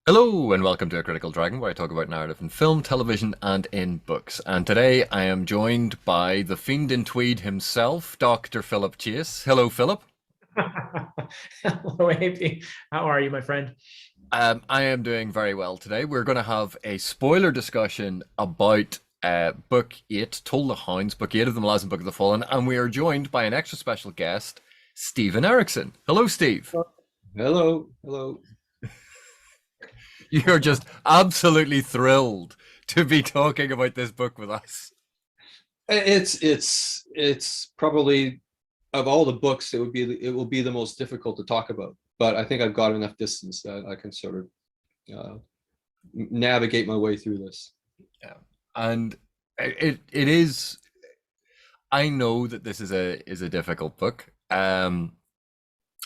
Hello and welcome to A Critical Dragon, where I talk about narrative in film, television, and in books. And today I am joined by the Fiend in Tweed himself, Dr. Philip Chase. Hello, Philip. Hello, AP. How are you, my friend? I am doing very well today. We're going to have a spoiler discussion about Book 8, Toll the Hounds, Book 8 of the Malazan Book of the Fallen, and we are joined by an extra special guest, Stephen Erikson. Hello, Steve. Hello, hello. You're just absolutely thrilled to be talking about this book with us. It's probably of all the books, it will be the most difficult to talk about. But I think I've got enough distance that I can sort of navigate my way through this. Yeah, and it is. I know that this is a difficult book.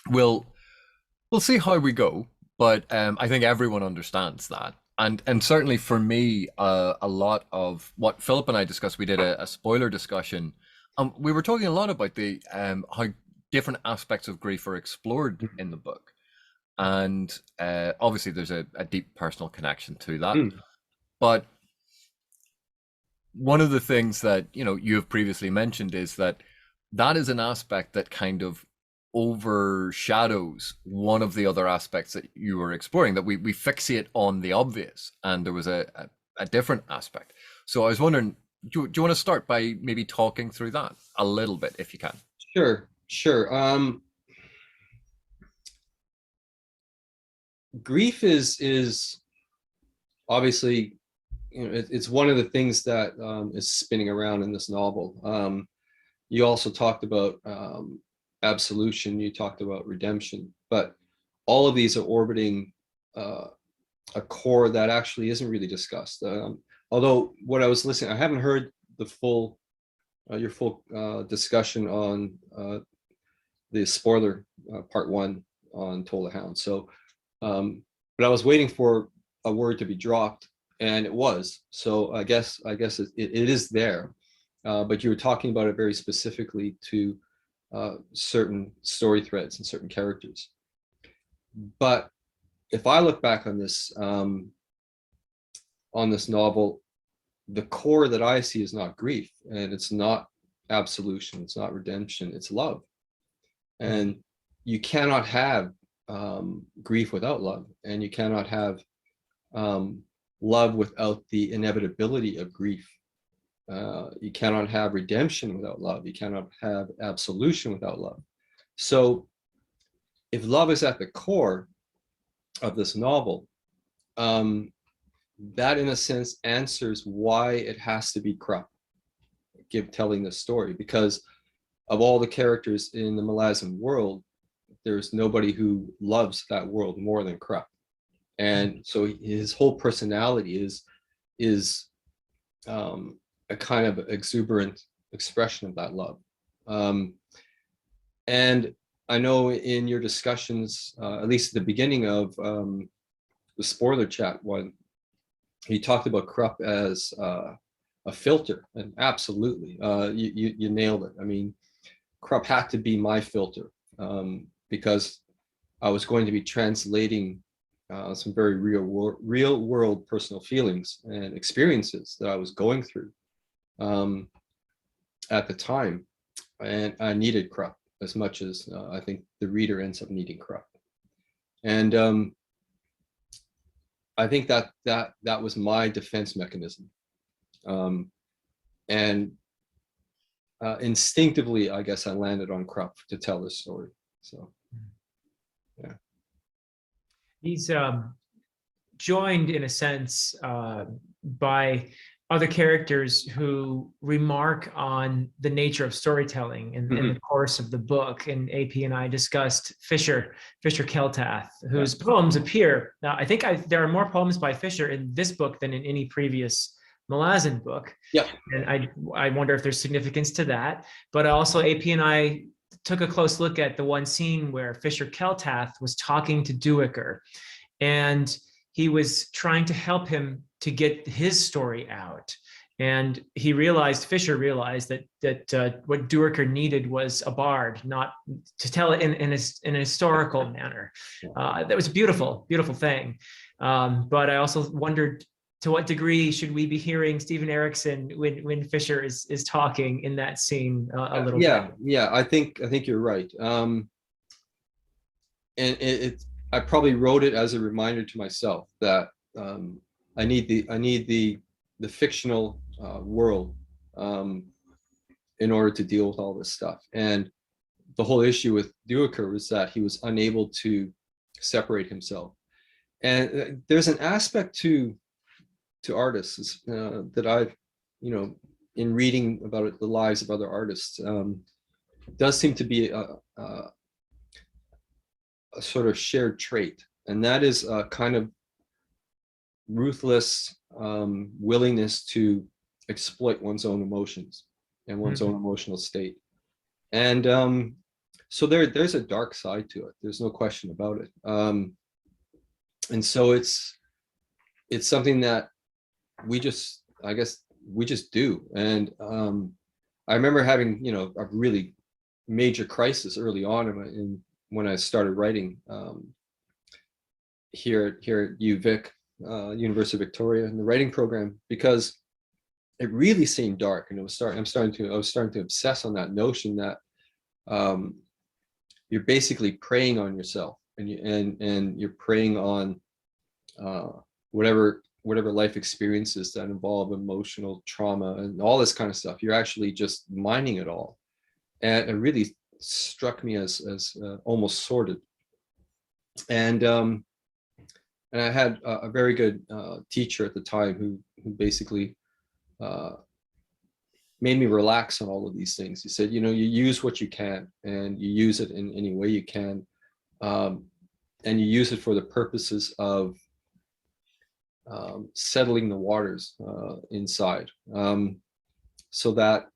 We'll see how we go, but I think everyone understands that. And certainly for me, a lot of what Philip and I discussed, we did a spoiler discussion. We were talking a lot about the how different aspects of grief are explored in the book, and obviously there's a deep personal connection to that. But one of the things that you have previously mentioned is that that is an aspect that kind of overshadows one of the other aspects that you were exploring, that we fixate on the obvious, and there was a different aspect. So I was wondering, do you want to start by maybe talking through that a little bit, if you can? Sure. Grief is obviously, it's one of the things that is spinning around in this novel. You also talked about absolution, you talked about redemption, but all of these are orbiting a core that actually isn't really discussed. Although what I was listening, I haven't heard the full your full discussion on the spoiler part one on Toll the Hounds. So, but I was waiting for a word to be dropped, and it was. So I guess it is there, but you were talking about it very specifically to certain story threads and certain characters. But if I look back on this novel, the core that I see is not grief, and it's not absolution, it's not redemption, it's love. And you cannot have grief without love, and you cannot have love without the inevitability of grief. You cannot have redemption without love. You cannot have absolution without love. So if love is at the core of this novel, that in a sense answers why it has to be Krupp telling this story, because of all the characters in the Malazan world, there's nobody who loves that world more than Krupp. And so his whole personality is a kind of exuberant expression of that love. And I know in your discussions, at least at the beginning of the spoiler chat one, you talked about Krupp as a filter, and absolutely, you nailed it. I mean, Krupp had to be my filter because I was going to be translating some very real world personal feelings and experiences that I was going through at the time, and I needed Krupp as much as I think the reader ends up needing Krupp. And I think that was my defense mechanism, and instinctively, I guess I landed on Krupp to tell this story. So, yeah. He's joined, in a sense, by other characters who remark on the nature of storytelling in the course of the book. And AP and I discussed Fisher Keltath, whose poems appear. Now, I think there are more poems by Fisher in this book than in any previous Malazan book. Yeah. And I wonder if there's significance to that. But also AP and I took a close look at the one scene where Fisher Keltath was talking to Duiker, and he was trying to help him to get his story out. And Fisher realized that what Duiker needed was a bard, not to tell it in a historical manner. That was a beautiful, beautiful thing. But I also wondered, to what degree should we be hearing Stephen Erikson when Fisher is talking in that scene a little bit? Yeah, I think you're right. And I probably wrote it as a reminder to myself that I need the fictional world in order to deal with all this stuff. And the whole issue with Duiker was that he was unable to separate himself. And there's an aspect to artists that I've, in reading about the lives of other artists, does seem to be a sort of shared trait, and that is a kind of ruthless willingness to exploit one's own emotions and one's own emotional state. And so there's a dark side to it. There's no question about it. And so it's something that I guess we just do. And I remember having, a really major crisis early on when I started writing here at UVic, University of Victoria, in the writing program, because it really seemed dark, and I was starting to obsess on that notion that you're basically preying on yourself, and you're preying on whatever life experiences that involve emotional trauma and all this kind of stuff. You're actually just mining it all, and it really struck me as almost sordid. And I had a very good teacher at the time who basically made me relax on all of these things. He said, you use what you can, and you use it in any way you can, and you use it for the purposes of settling the waters inside, so that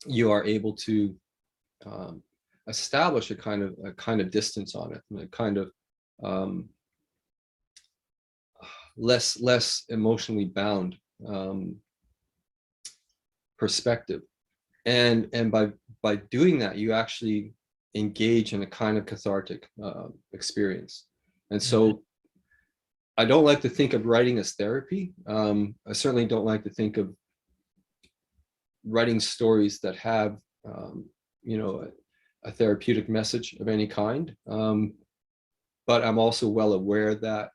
you are able to establish a kind of distance on it, and a kind of less emotionally bound perspective. And by doing that, you actually engage in a kind of cathartic experience. And so I don't like to think of writing as therapy. I certainly don't like to think of writing stories that have a therapeutic message of any kind. But I'm also well aware that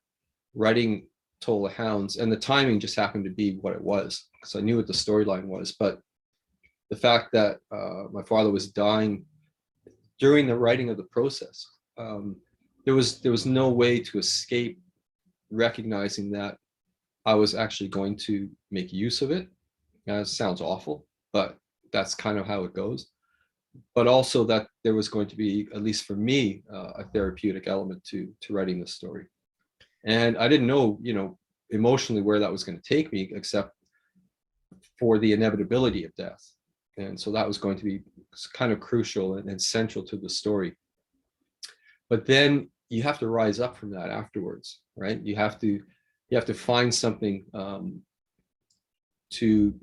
writing Toll the Hounds, and the timing just happened to be what it was, because I knew what the storyline was. But the fact that my father was dying during the writing of the process, there was no way to escape recognizing that I was actually going to make use of it. Now, it sounds awful, but that's kind of how it goes. But also that there was going to be, at least for me, a therapeutic element to writing this story. And I didn't know, emotionally where that was going to take me, except for the inevitability of death. And so that was going to be kind of crucial and central to the story. But then you have to rise up from that afterwards, right? You have to find something to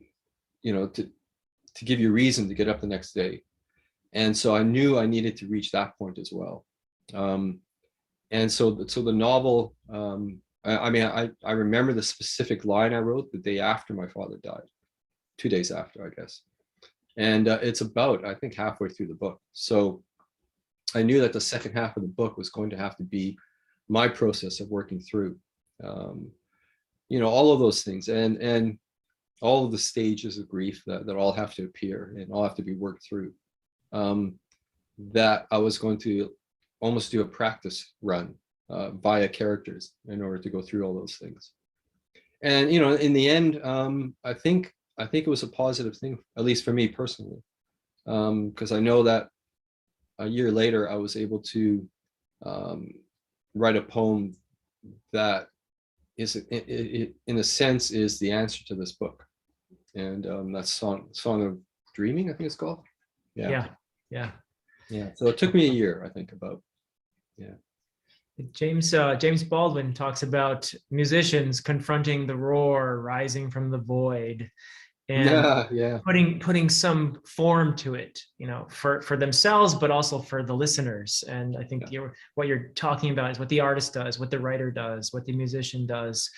give you reason to get up the next day. And so I knew I needed to reach that point as well. And so the novel, I remember the specific line I wrote the day after my father died, 2 days after, I guess. And it's about, I think, halfway through the book. So I knew that the second half of the book was going to have to be my process of working through, all of those things, and all of the stages of grief that all have to appear and all have to be worked through. That I was going to almost do a practice run via characters in order to go through all those things. And in the end, I think it was a positive thing, at least for me personally, because I know that a year later I was able to write a poem that is, in a sense, is the answer to this book, and that's Song of Dreaming, I think it's called. Yeah. So it took me a year, I think, about. Yeah. James Baldwin talks about musicians confronting the roar rising from the void, and Yeah. putting some form to it, for themselves, but also for the listeners. And I think what you're talking about is what the artist does, what the writer does, what the musician does.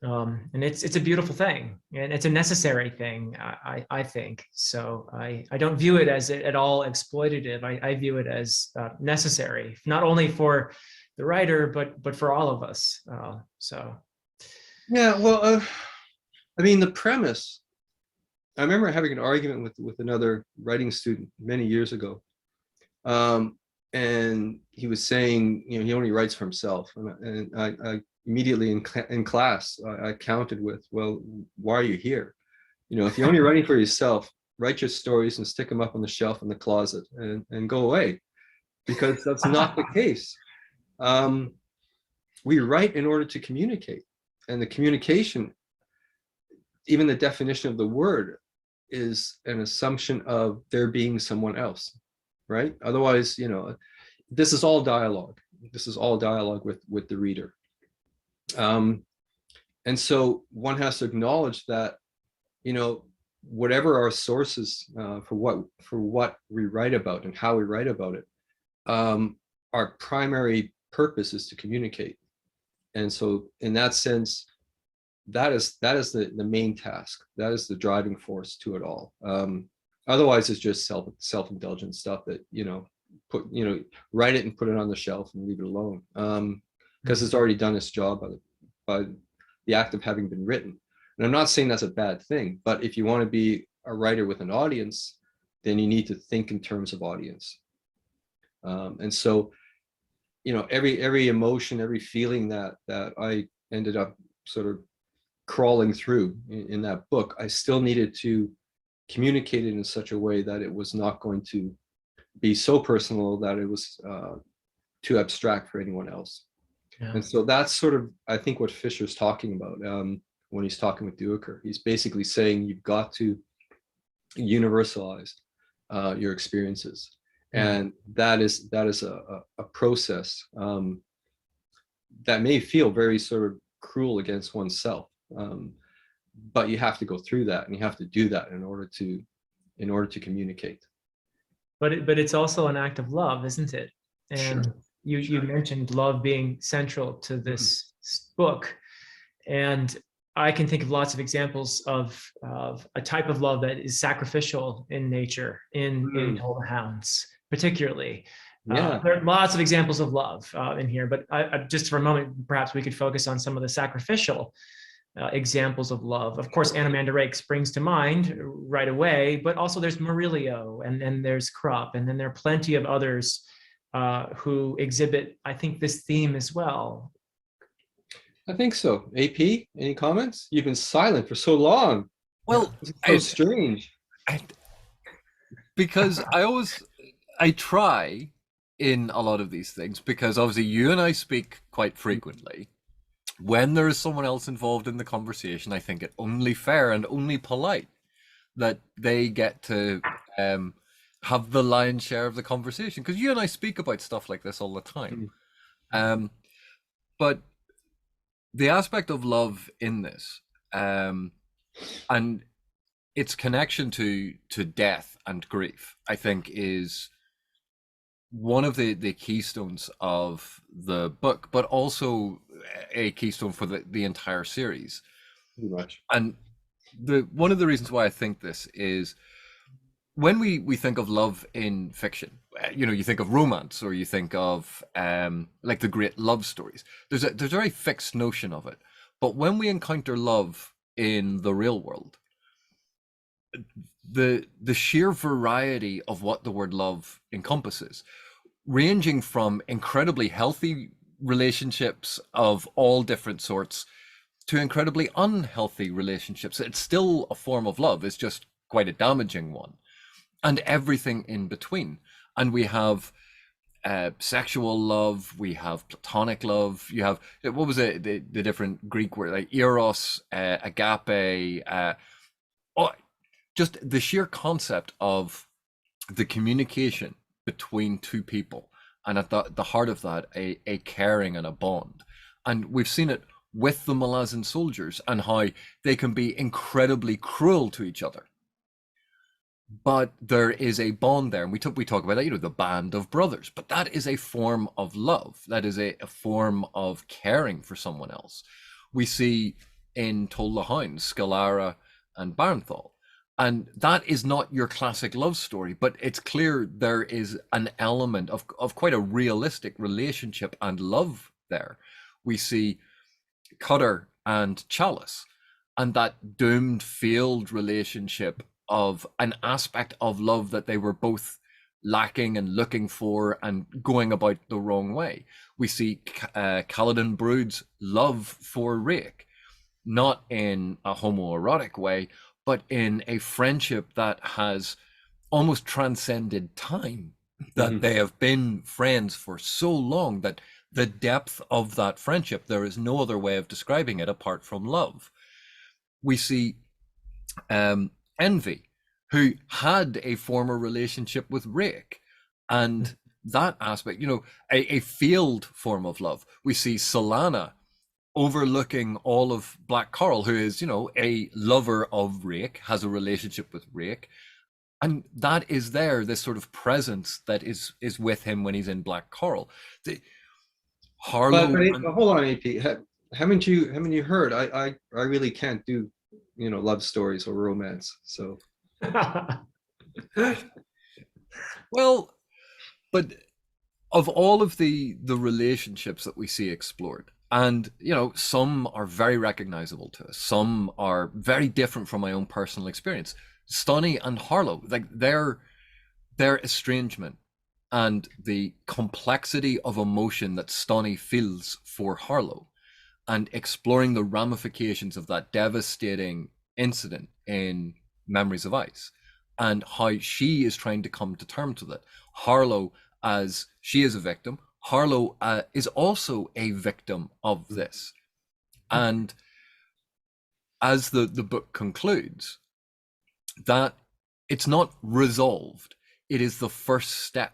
And it's a beautiful thing, and it's a necessary thing. I think so. I don't view it as at all exploitative. I view it as necessary, not only for the writer, but for all of us. Yeah, well, I mean, the premise, I remember having an argument with another writing student many years ago. And he was saying, he only writes for himself. And I immediately in class, I countered with, well, why are you here? If you're only writing for yourself, write your stories and stick them up on the shelf in the closet and go away, because that's not the case. We write in order to communicate, and the communication, even the definition of the word, is an assumption of there being someone else, right? Otherwise, this is all dialogue. This is all dialogue with the reader. And so one has to acknowledge that, whatever our sources for what we write about and how we write about it, our primary purpose is to communicate. And so in that sense, that is the main task. That is the driving force to it all. Otherwise, it's just self-indulgent stuff that, write it and put it on the shelf and leave it alone, because it's already done its job by the act of having been written. And I'm not saying that's a bad thing, but if you want to be a writer with an audience, then you need to think in terms of audience. And so, every emotion, every feeling that I ended up sort of crawling through in that book, I still needed to communicate it in such a way that it was not going to be so personal that it was too abstract for anyone else. Yeah. And so that's sort of, I think, what Fisher's talking about when he's talking with Duiker. He's basically saying you've got to universalize your experiences. And that is a process that may feel very sort of cruel against oneself, but you have to go through that, and you have to do that in order to communicate. But it's also an act of love, isn't it? And sure. You mentioned love being central to this book, and I can think of lots of examples of a type of love that is sacrificial in nature in Toll the Hounds, particularly. Yeah. There are lots of examples of love in here, but I just for a moment, perhaps we could focus on some of the sacrificial examples of love. Of course, Anomander Rake springs to mind right away, but also there's Murillo, and then there's Krupp, and then there are plenty of others who exhibit, I think, this theme as well. I think so. AP, any comments? You've been silent for so long. Well, it's so strange. Because I try in a lot of these things, because obviously you and I speak quite frequently. When there is someone else involved in the conversation, I think it only fair and only polite that they get to have the lion's share of the conversation, because you and I speak about stuff like this all the time. But the aspect of love in this, and its connection to death and grief, I think, is one of the keystones of the book, but also a keystone for the entire series. Pretty much. And one of the reasons why I think this is, when we think of love in fiction, you think of romance, or you think of like the great love stories. There's a very fixed notion of it. But when we encounter love in the real world, the sheer variety of what the word love encompasses, ranging from incredibly healthy relationships of all different sorts to incredibly unhealthy relationships. It's still a form of love. It's just quite a damaging one, and everything in between. And we have sexual love, we have platonic love, you have, what was it, the different Greek word, like eros, agape, just the sheer concept of the communication between two people and at the heart of that, a caring and a bond. And we've seen it with the Malazan soldiers and how they can be incredibly cruel to each other. But there is a bond there, and we talk about that, you know, the band of brothers. But that is a form of love. That is a form of caring for someone else. We see in Toll the Hounds, Scalara and Barenthal, and that is not your classic love story. But it's clear there is an element of quite a realistic relationship and love there. We see Cutter and Chalice, and that doomed, failed relationship of an aspect of love that they were both lacking and looking for and going about the wrong way. We see Kaladin Brood's love for Rake, not in a homoerotic way, but in a friendship that has almost transcended time, that they have been friends for so long that the depth of that friendship, there is no other way of describing it apart from love. We see Envy, who had a former relationship with Rake, and that aspect, you know, a failed form of love. We see Solana overlooking all of Black Coral, who is, you know, a lover of Rake, has a relationship with Rake, and that is there, this sort of presence that is with him when he's in Black Coral. Harlow. But hold on, AP. Haven't you heard? I really can't do, you know, love stories or romance. So Well, but of all of the relationships that we see explored, and you know, some are very recognizable to us, some are very different from my own personal experience. Stoney and Harlow, like their estrangement and the complexity of emotion that Stoney feels for Harlow, and exploring the ramifications of that devastating incident in Memories of Ice, and how she is trying to come to terms with it. Harlow, as she is a victim, Harlow is also a victim of this. And as the book concludes, that it's not resolved, it is the first step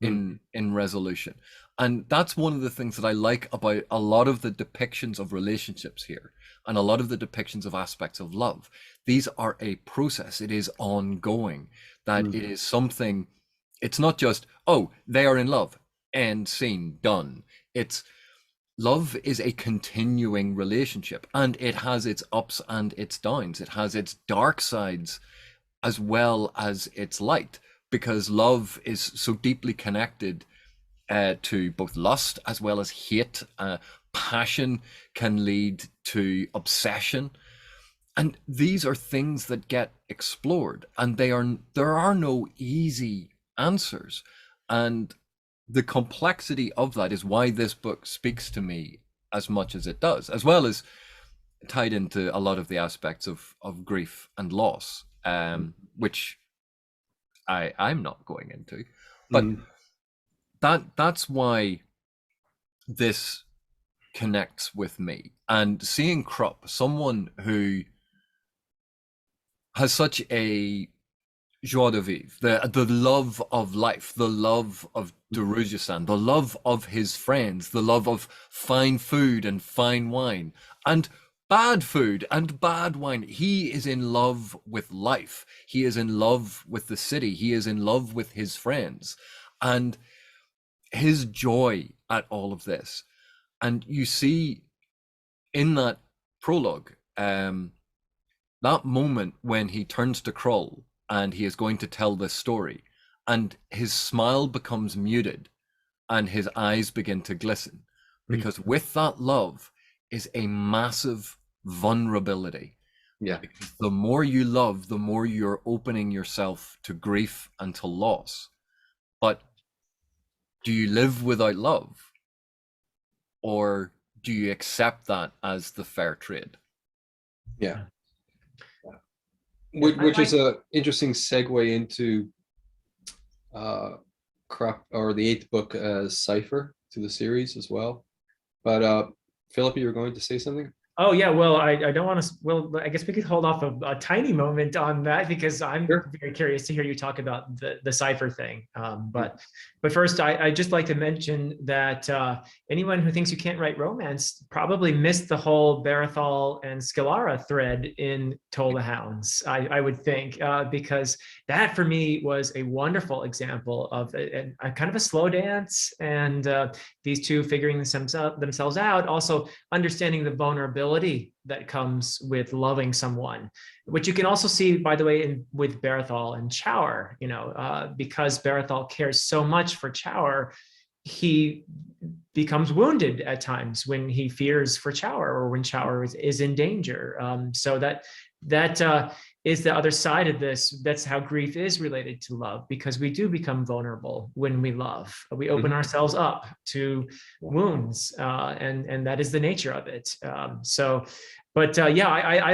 in resolution. And that's one of the things that I like about a lot of the depictions of relationships here, and a lot of the depictions of aspects of love. These are a process, it is ongoing, that it is something, it's not just, oh, they are in love, end, scene, done. It's love is a continuing relationship, and it has its ups and its downs. It has its dark sides as well as its light, because love is so deeply connected to both lust as well as hate. Passion can lead to obsession, and these are things that get explored, and there are no easy answers. And the complexity of that is why this book speaks to me as much as it does, as well as tied into a lot of the aspects of grief and loss, which I'm not going into. But that's why this connects with me. And seeing Krupp, someone who has such a joie de vivre, the love of life, the love of Darujhistan, the love of his friends, the love of fine food and fine wine, and bad food and bad wine. He is in love with life. He is in love with the city. He is in love with his friends, and his joy at all of this. And you see in that prologue, that moment when he turns to Krull and he is going to tell this story, and his smile becomes muted and his eyes begin to glisten, because with that love is a massive vulnerability. Yeah. Because the more you love, the more you're opening yourself to grief and to loss. But do you live without love? Or do you accept that as the fair trade? Yeah. Which is a interesting segue into or the 8th book as Cipher to the series as well. But Philip, you were going to say something? Oh yeah, well, I don't want to. Well, I guess we could hold off a tiny moment on that because I'm Sure. very curious to hear you talk about the Cipher thing. But first, I just like to mention that anyone who thinks you can't write romance probably missed the whole Barathol and Scalara thread in Toll the Hounds. I would think because that for me was a wonderful example of a kind of a slow dance, and these two figuring themselves out, also understanding the vulnerability that comes with loving someone, which you can also see, by the way, with Barathol and Chower. Because Barathol cares so much for Chower, he becomes wounded at times when he fears for Chower or when Chower is in danger. So that is the other side of this. That's how grief is related to love, because we do become vulnerable when we love. We open ourselves up to wounds, and that is the nature of it. I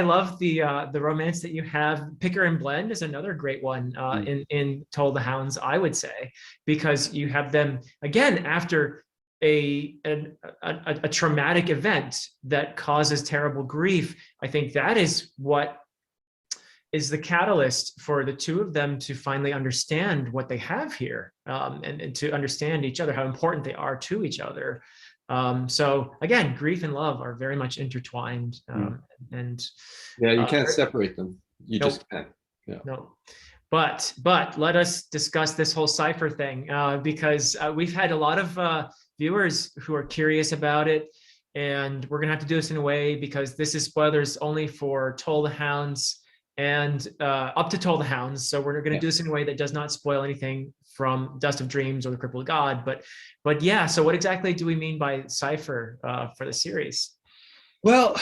love the romance that you have. Picker and Blend is another great one in Toll the Hounds, I would say, because you have them again after a traumatic event that causes terrible grief. I think that is what is the catalyst for the two of them to finally understand what they have here, and to understand each other, how important they are to each other. So again, grief and love are very much intertwined, and Yeah, you can't separate them. You nope. just can't. Yeah. No. But let us discuss this whole Cipher thing, because we've had a lot of viewers who are curious about it, and we're gonna have to do this in a way because this is spoilers only for Toll the Hounds and up to Toll the Hounds. So we're gonna do this in a way that does not spoil anything from Dust of Dreams or the Crippled God. But yeah, so what exactly do we mean by Cipher for the series? Well,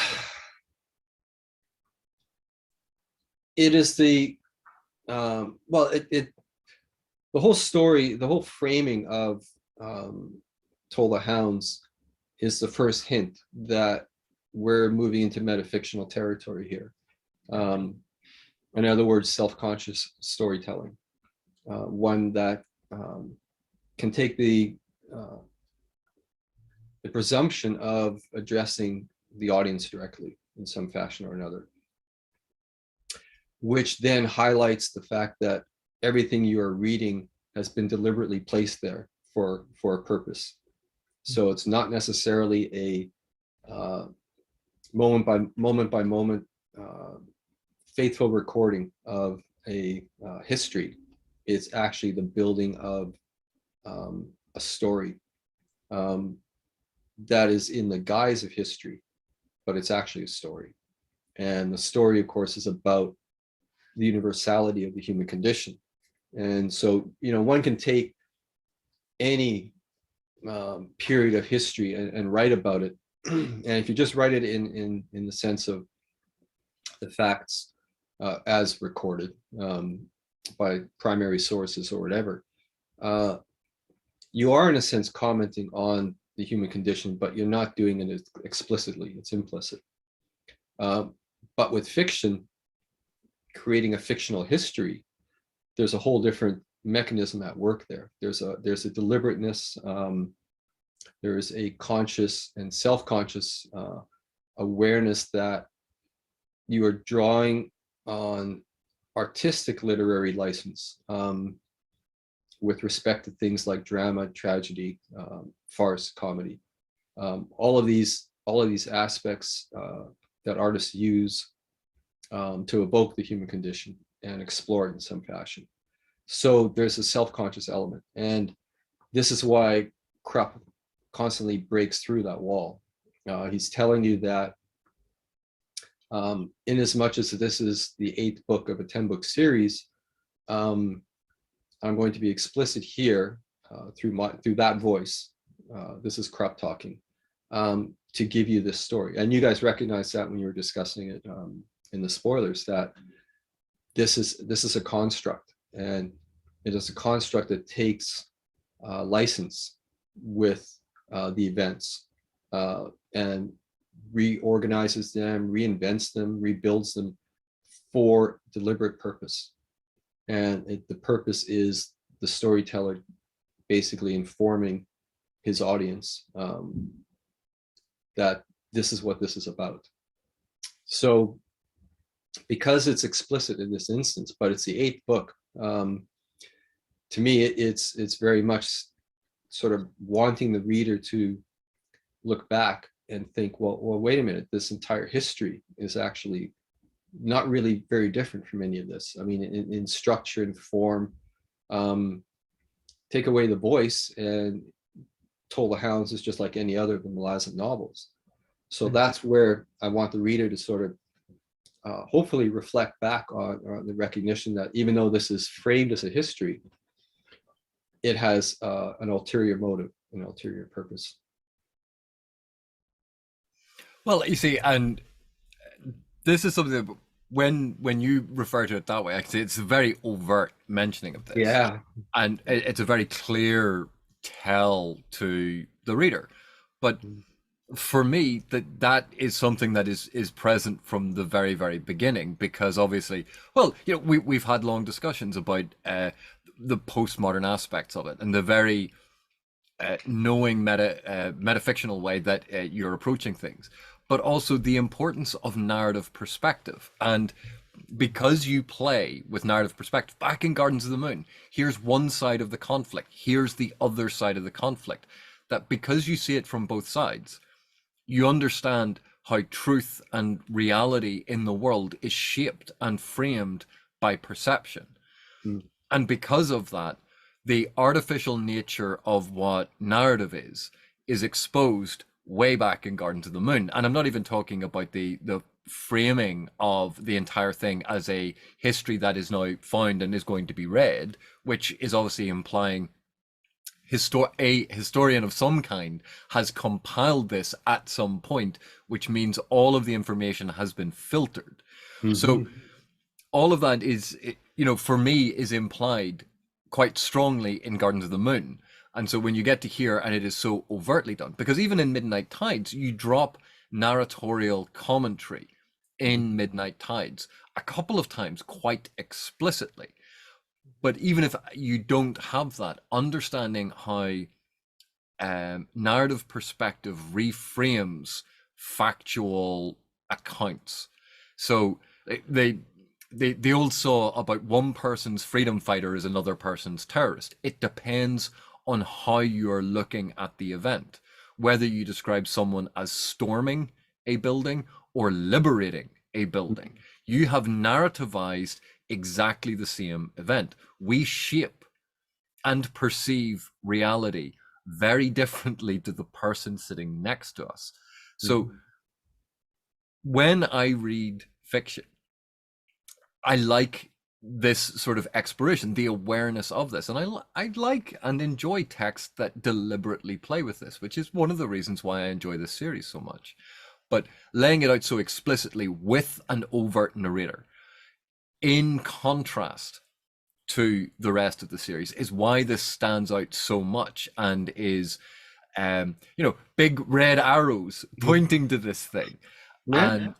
it is the the whole story, the whole framing of Toll the Hounds is the first hint that we're moving into metafictional territory here. In other words, self-conscious storytelling, one that can take the presumption of addressing the audience directly in some fashion or another, which then highlights the fact that everything you are reading has been deliberately placed there for a purpose. So it's not necessarily a moment by moment faithful recording of a history. It's actually the building of a story that is in the guise of history, but it's actually a story. And the story, of course, is about the universality of the human condition. And so, one can take any period of history and write about it. And if you just write it in the sense of the facts as recorded by primary sources or whatever, you are in a sense commenting on the human condition, but you're not doing it explicitly, it's implicit. But with fiction, creating a fictional history, there's a whole different mechanism at work there. There's a deliberateness, there's a conscious and self-conscious awareness that you are drawing on artistic literary license with respect to things like drama, tragedy, farce, comedy, all of these aspects that artists use to evoke the human condition and explore it in some fashion. So there's a self-conscious element, and this is why Krupp constantly breaks through that wall. He's telling you that in as much as this is the 8th book of a 10-book series, I'm going to be explicit here through that voice. This is Krupp talking, to give you this story. And you guys recognize that when you were discussing it in the spoilers, that this is a construct, and it is a construct that takes license with the events and reorganizes them, reinvents them, rebuilds them for deliberate purpose. And the purpose is the storyteller basically informing his audience that this is what this is about. So because it's explicit in this instance, but it's the eighth book, to me, it's very much sort of wanting the reader to look back and think, well, wait a minute, this entire history is actually not really very different from any of this. I mean, in structure and form, take away the voice, and Toll the Hounds is just like any other of the Malazan novels. So that's where I want the reader to sort of hopefully reflect back on the recognition that even though this is framed as a history, it has an ulterior motive, an ulterior purpose. Well, you see, and this is something that when you refer to it that way, actually, it's a very overt mentioning of this. Yeah. And it's a very clear tell to the reader. But for me, that is something that is present from the very, very beginning, because obviously, well, you know, we've had long discussions about the postmodern aspects of it, and the very knowing metafictional way that you're approaching things, but also the importance of narrative perspective. And because you play with narrative perspective, back in Gardens of the Moon, here's one side of the conflict, here's the other side of the conflict, that because you see it from both sides, you understand how truth and reality in the world is shaped and framed by perception. And because of that, the artificial nature of what narrative is exposed way back in Gardens of the Moon. And I'm not even talking about the framing of the entire thing as a history that is now found and is going to be read, which is obviously implying a historian of some kind has compiled this at some point, which means all of the information has been filtered. So all of that is, you know, for me, is implied quite strongly in Gardens of the Moon. And so when you get to here, and it is so overtly done, because even in Midnight Tides, you drop narratorial commentary in Midnight Tides a couple of times quite explicitly. But even if you don't have that, understanding how narrative perspective reframes factual accounts. So the old saw about one person's freedom fighter is another person's terrorist. It depends on how you are looking at the event, whether you describe someone as storming a building or liberating a building. You have narrativized exactly the same event. We shape and perceive reality very differently to the person sitting next to us. So when I read fiction, I like this sort of exploration, the awareness of this. And I like and enjoy texts that deliberately play with this, which is one of the reasons why I enjoy this series so much. But laying it out so explicitly with an overt narrator, in contrast to the rest of the series, is why this stands out so much and is, you know, big red arrows pointing to this thing. And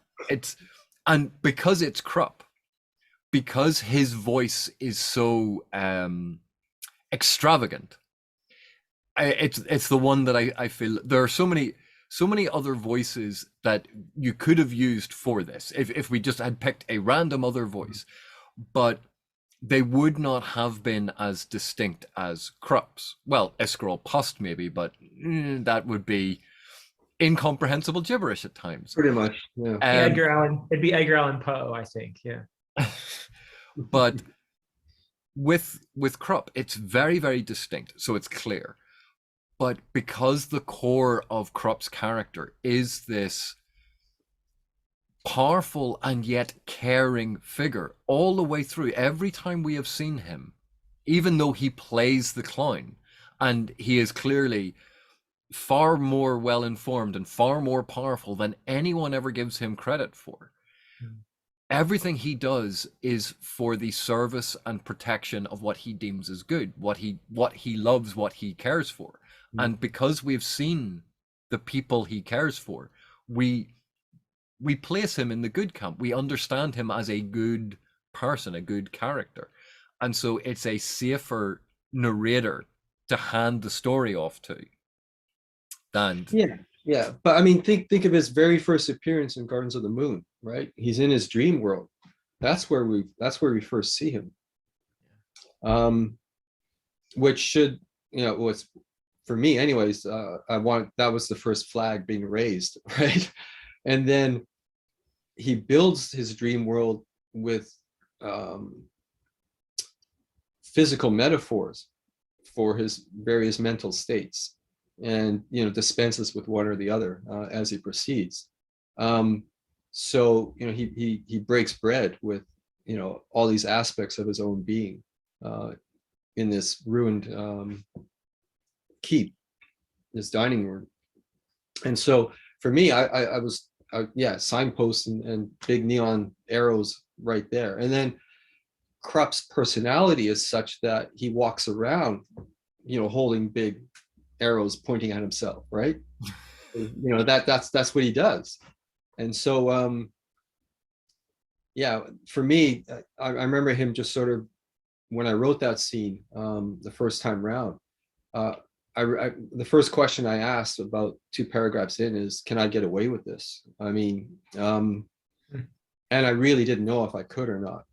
because it's Krupp, because his voice is so extravagant, it's the one that I feel there are so many other voices that you could have used for this if we just had picked a random other voice, but they would not have been as distinct as Krupp's. Well, Esquirrel Pust maybe, but that would be incomprehensible gibberish at times. Pretty much, yeah. Edgar Allan, it'd be Edgar Allan Poe, I think, yeah. But with Krupp, it's very, very distinct, so it's clear. But because the core of Krupp's character is this powerful and yet caring figure all the way through, every time we have seen him, even though he plays the clown, and he is clearly far more well-informed and far more powerful than anyone ever gives him credit for. Everything he does is for the service and protection of what he deems as good, what he loves, what he cares for. And because we've seen the people he cares for, we place him in the good camp. We understand him as a good person, a good character. And so it's a safer narrator to hand the story off to than Yeah, but I mean, think of his very first appearance in Gardens of the Moon, right? He's in his dream world. That's where we first see him. Which should, was for me anyways, that was the first flag being raised, right? And then he builds his dream world with physical metaphors for his various mental states, and dispenses with one or the other as he proceeds. So he breaks bread with all these aspects of his own being in this ruined keep, this dining room. And so for me, I was signposts and big neon arrows right there. And then Krupp's personality is such that he walks around, holding big arrows pointing at himself, right? That's what he does. And so for me, I remember him just sort of, when I wrote that scene the first time around, the first question I asked about 2 paragraphs in is, can I get away with this? I mean, and I really didn't know if I could or not,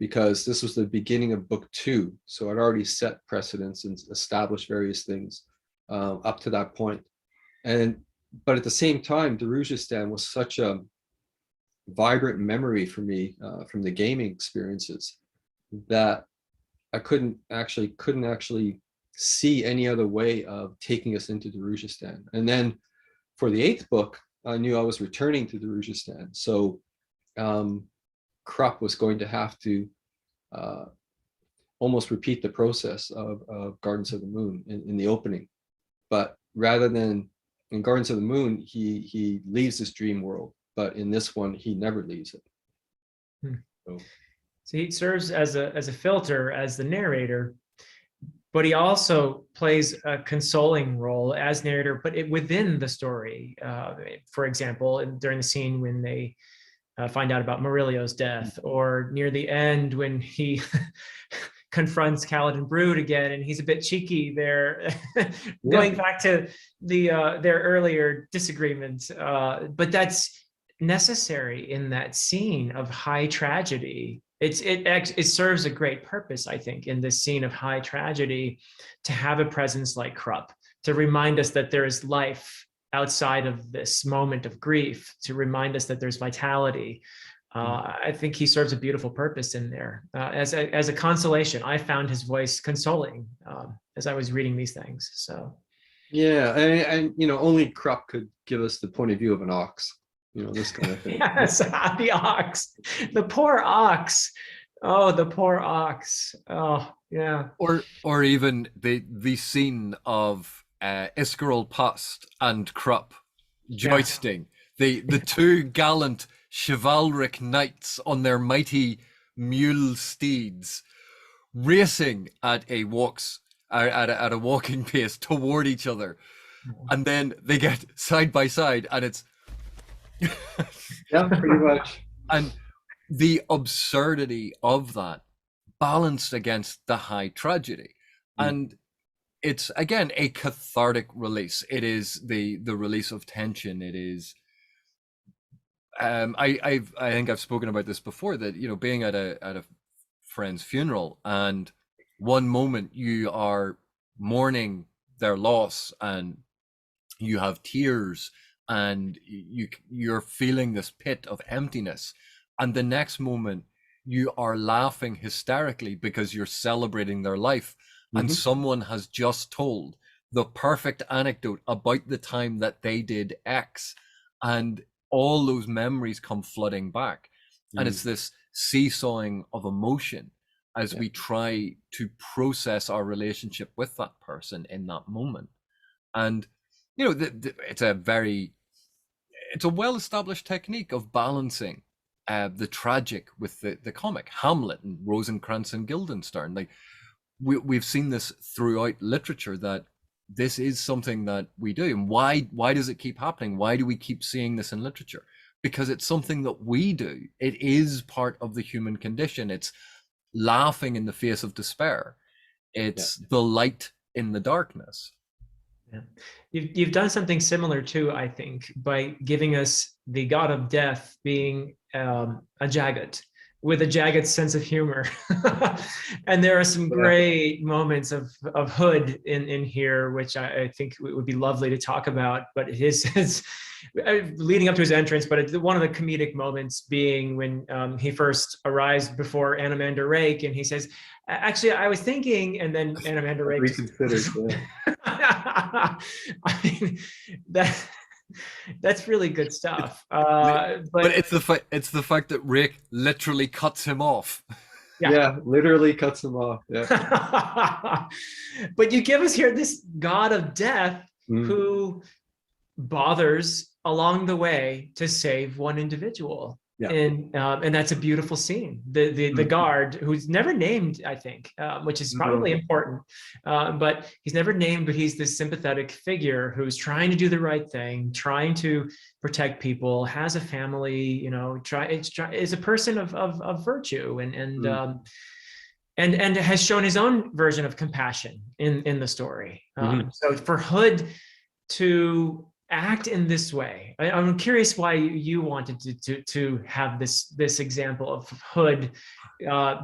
because this was the beginning of book 2. So I'd already set precedents and established various things up to that point. But at the same time, Darujhistan was such a vibrant memory for me from the gaming experiences that I couldn't actually see any other way of taking us into Darujhistan. And then for the 8th book, I knew I was returning to Darujhistan. So Krupp was going to have to almost repeat the process of Gardens of the Moon in the opening. But rather than in Gardens of the Moon, he leaves this dream world, but in this one, he never leaves it. So he serves as a filter, as the narrator, but he also plays a consoling role as narrator, but within the story. For example, during the scene when they find out about Murillo's death, or near the end when he confronts Kaladin Brood again, and he's a bit cheeky there, going back to their earlier disagreement. But that's necessary in that scene of high tragedy. It serves a great purpose, I think, in this scene of high tragedy, to have a presence like Krupp, to remind us that there is life outside of this moment of grief, to remind us that there's vitality. I think he serves a beautiful purpose in there. As a consolation, I found his voice consoling as I was reading these things. So, yeah, and only Krupp could give us the point of view of an ox. This kind of thing. Yes, the ox, the poor ox. Oh, the poor ox. Oh, yeah. Or even the scene of Iskerol Pust and Krupp jousting, the 2 gallant chivalric knights on their mighty mule steeds, racing at a walking pace toward each other, and then they get side by side, and it's yeah, pretty much. And the absurdity of that balanced against the high tragedy. And it's, again, a cathartic release. It is the release of tension. It is I think I've spoken about this before, that being at a friend's funeral, and one moment you are mourning their loss and you have tears and you're feeling this pit of emptiness, and the next moment you are laughing hysterically because you're celebrating their life, and someone has just told the perfect anecdote about the time that they did X, and all those memories come flooding back. And it's this seesawing of emotion as we try to process our relationship with that person in that moment. And it's a well-established technique of balancing the tragic with the comic. Hamlet and Rosencrantz and Guildenstern, like we've seen this throughout literature, that this is something that we do. And why does it keep happening? Why do we keep seeing this in literature? Because it's something that we do. It is part of the human condition. It's laughing in the face of despair. It's the light in the darkness. Yeah. You've done something similar too, I think, by giving us the god of death being a Jagat with a Jagat sense of humor. And there are some great moments of Hood in here, which I think it would be lovely to talk about. But his leading up to his entrance, but one of the comedic moments being when he first arrives before Anamander Rake, and he says, "Actually, I was thinking," and then Anamander Rake Reconsidered. I mean, that's really good stuff. But it's the fact that Rick literally cuts him off. Yeah, literally cuts him off. Yeah. But you give us here this god of death who bothers along the way to save one individual. Yeah. And that's a beautiful scene. The guard, who's never named, I think, which is probably important, but he's never named, but he's this sympathetic figure who's trying to do the right thing, trying to protect people, has a family, you know, is a person of virtue, and has shown his own version of compassion in the story. So for Hood to act in this way, I'm curious why you wanted to have this example of Hood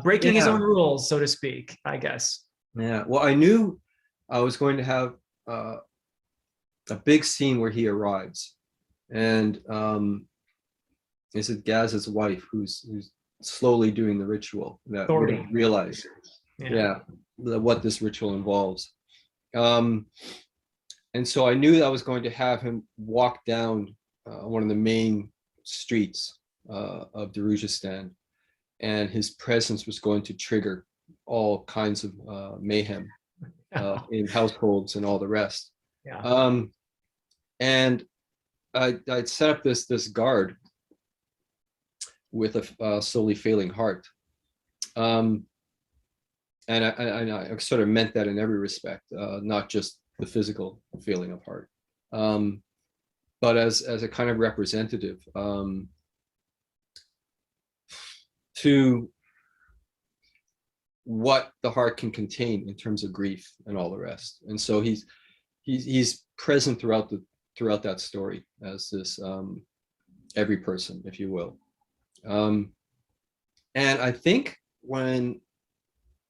breaking his own rules, so to speak, I guess. Yeah, well, I knew I was going to have a big scene where he arrives, and is it Gaz's wife who's slowly doing the ritual that we don't realize what this ritual involves. And so I knew that I was going to have him walk down one of the main streets of Darujistan, and his presence was going to trigger all kinds of mayhem in households and all the rest. And I'd set up this guard with a slowly failing heart. And I sort of meant that in every respect, not just the physical feeling of heart, but as a kind of representative to what the heart can contain in terms of grief and all the rest. And so he's present throughout that story as this every person, if you will. And I think when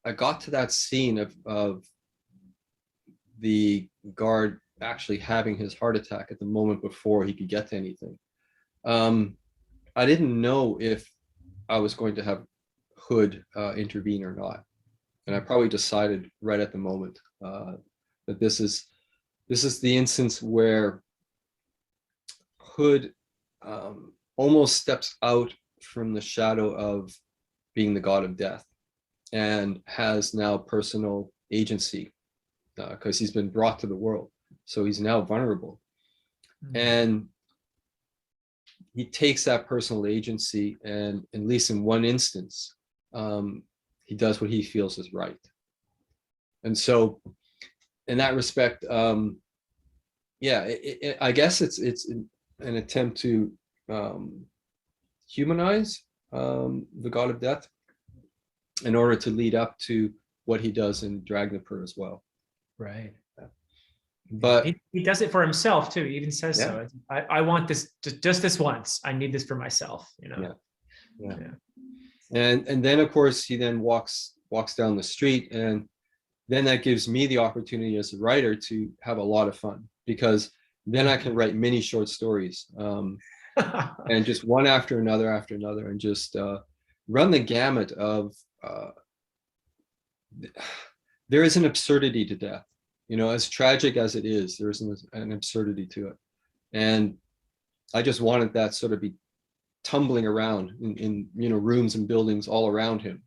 I got to that scene of the guard actually having his heart attack at the moment before he could get to anything, I didn't know if I was going to have Hood intervene or not. And I probably decided right at the moment that this is the instance where Hood almost steps out from the shadow of being the god of death and has now personal agency, because he's been brought to the world. So he's now vulnerable. And he takes that personal agency, and at least in one instance, he does what he feels is right. And so in that respect, I guess it's an attempt to humanize the god of death in order to lead up to what he does in Dragnapur as well. Right. But he does it for himself too. He even says so. I want this just this once. I need this for myself, you know. Yeah. And then of course he then walks down the street, and then that gives me the opportunity as a writer to have a lot of fun, because then I can write mini short stories, and just one after another, and just run the gamut of there is an absurdity to death. You know, as tragic as it is, there is an absurdity to it. And I just wanted that sort of be tumbling around in rooms and buildings all around him.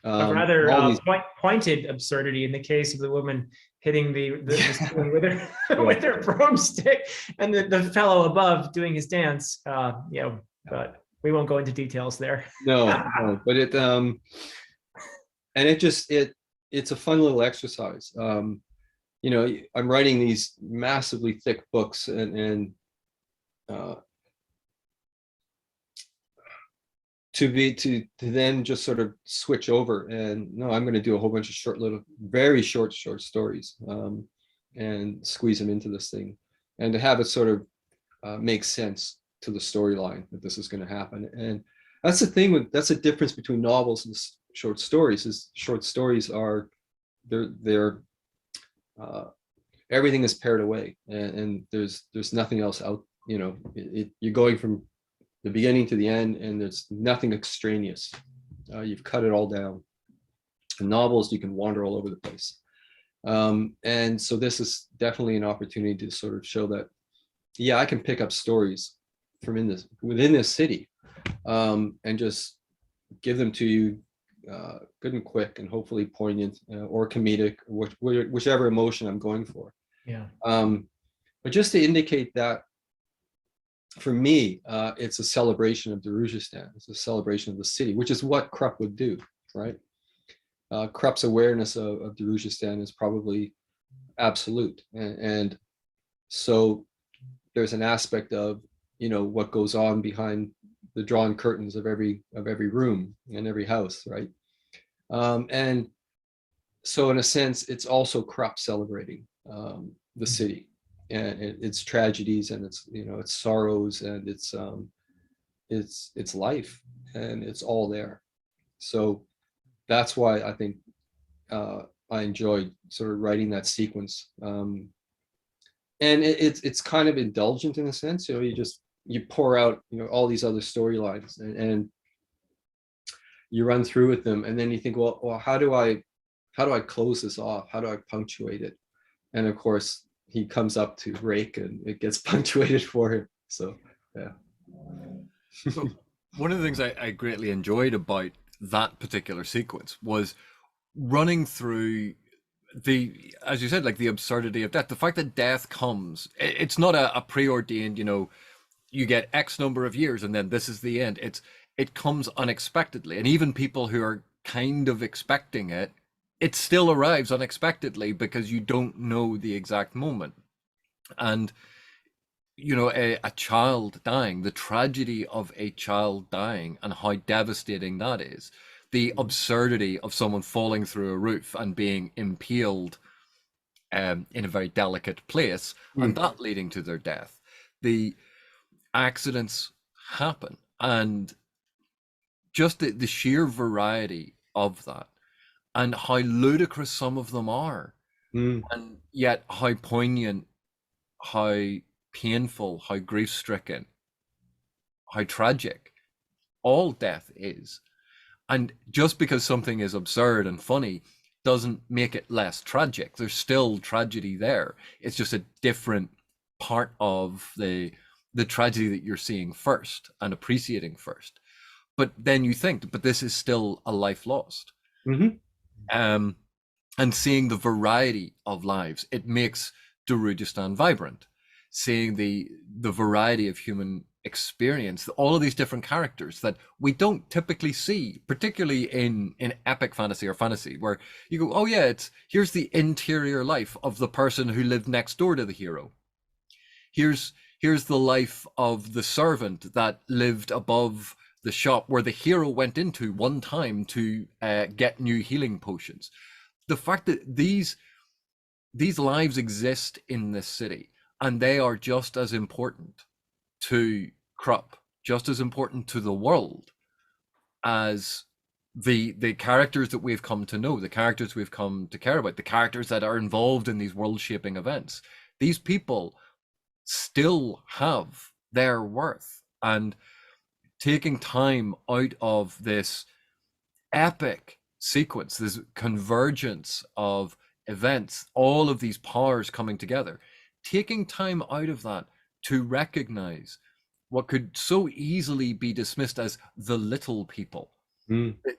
A rather pointed absurdity in the case of the woman hitting the ceiling with her with her broomstick, and the fellow above doing his dance. But we won't go into details there. No, but it and it's a fun little exercise. I'm writing these massively thick books, and to then just sort of switch over, and no, I'm going to do a whole bunch of very short stories, and squeeze them into this thing, and to have it sort of make sense to the storyline that this is going to happen. And that's the thing that's the difference between novels and short stories. Is short stories are they're everything is pared away, and there's nothing else out. You're going from the beginning to the end, and there's nothing extraneous. You've cut it all down. In novels, you can wander all over the place. And so this is definitely an opportunity to sort of show that, yeah, I can pick up stories from within this city, and just give them to you good and quick, and hopefully poignant, or comedic, whichever emotion I'm going for. Yeah. But just to indicate that, for me, it's a celebration of Darujhistan. It's a celebration of the city, which is what Krupp would do, right? Krupp's awareness of Darujhistan is probably absolute, and so there's an aspect of what goes on behind the drawn curtains of every room and every house, right? And so in a sense, it's also Krupp celebrating the city and its tragedies and its its sorrows and its life, and it's all there. So that's why I think I enjoyed sort of writing that sequence. And it's kind of indulgent in a sense. You pour out all these other storylines, and you run through with them, and then you think, well, how do I close this off? How do I punctuate it? And of course, he comes up to Rake, and it gets punctuated for him. So yeah. So one of the things I greatly enjoyed about that particular sequence was running through as you said, like the absurdity of death, the fact that death comes. It's not a preordained, you get X number of years and then this is the end. It comes unexpectedly, and even people who are kind of expecting it, it still arrives unexpectedly because you don't know the exact moment. And a child dying, the tragedy of a child dying and how devastating that is, the absurdity of someone falling through a roof and being impaled in a very delicate place, and that leading to their death. The accidents happen, and just the sheer variety of that, and how ludicrous some of them are, and yet how poignant, how painful, how grief-stricken, how tragic all death is. And just because something is absurd and funny doesn't make it less tragic. There's still tragedy there. It's just a different part of the tragedy that you're seeing first and appreciating first. But then you think, but this is still a life lost. And seeing the variety of lives, it makes Darujhistan vibrant. Seeing the variety of human experience, all of these different characters that we don't typically see, particularly in epic fantasy or fantasy, where you go, oh yeah, here's the interior life of the person who lived next door to the hero. Here's the life of the servant that lived above the shop where the hero went into one time to get new healing potions. The fact that these lives exist in this city, and they are just as important to Krupp, just as important to the world as the characters that we've come to know, the characters we've come to care about, the characters that are involved in these world-shaping events. These people still have their worth, and taking time out of this epic sequence, this convergence of events, all of these powers coming together, taking time out of that to recognize what could so easily be dismissed as the little people.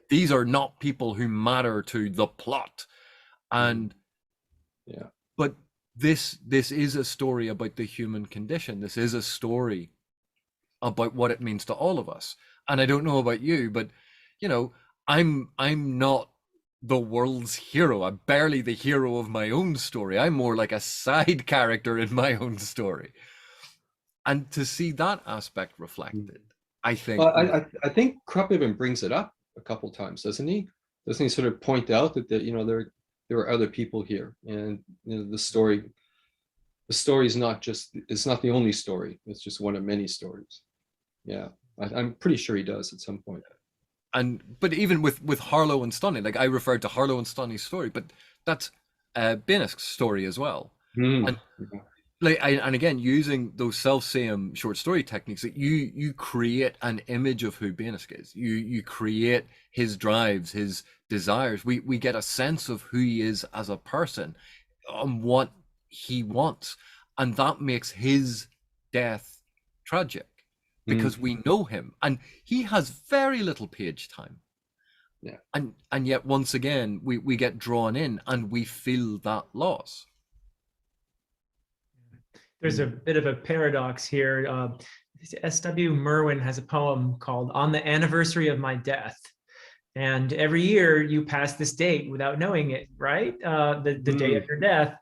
These are not people who matter to the plot. And but this is a story about the human condition. This is a story about what it means to all of us. And I don't know about you, but I'm not the world's hero. I'm barely the hero of my own story. I'm more like a side character in my own story. And to see that aspect reflected, I think. I think Krupp even brings it up a couple times, doesn't he? Doesn't he sort of point out that there are other people here, and the story the story is not just, it's not the only story. It's just one of many stories. Yeah, I'm pretty sure he does at some point. But even with Harlow and Stoney, like I referred to Harlow and Stoney's story, but that's Benisk's story as well. Mm. And and again, using those self-same short story techniques, that you create an image of who Benisk is. You create his drives, his desires. We get a sense of who he is as a person, and what he wants, and that makes his death tragic because we know him, and he has very little page time. Yeah. And yet once again we get drawn in and we feel that loss. There's a bit of a paradox here. S.W. Merwin has a poem called On the Anniversary of My Death. And every year you pass this date without knowing it, right? The day of your death.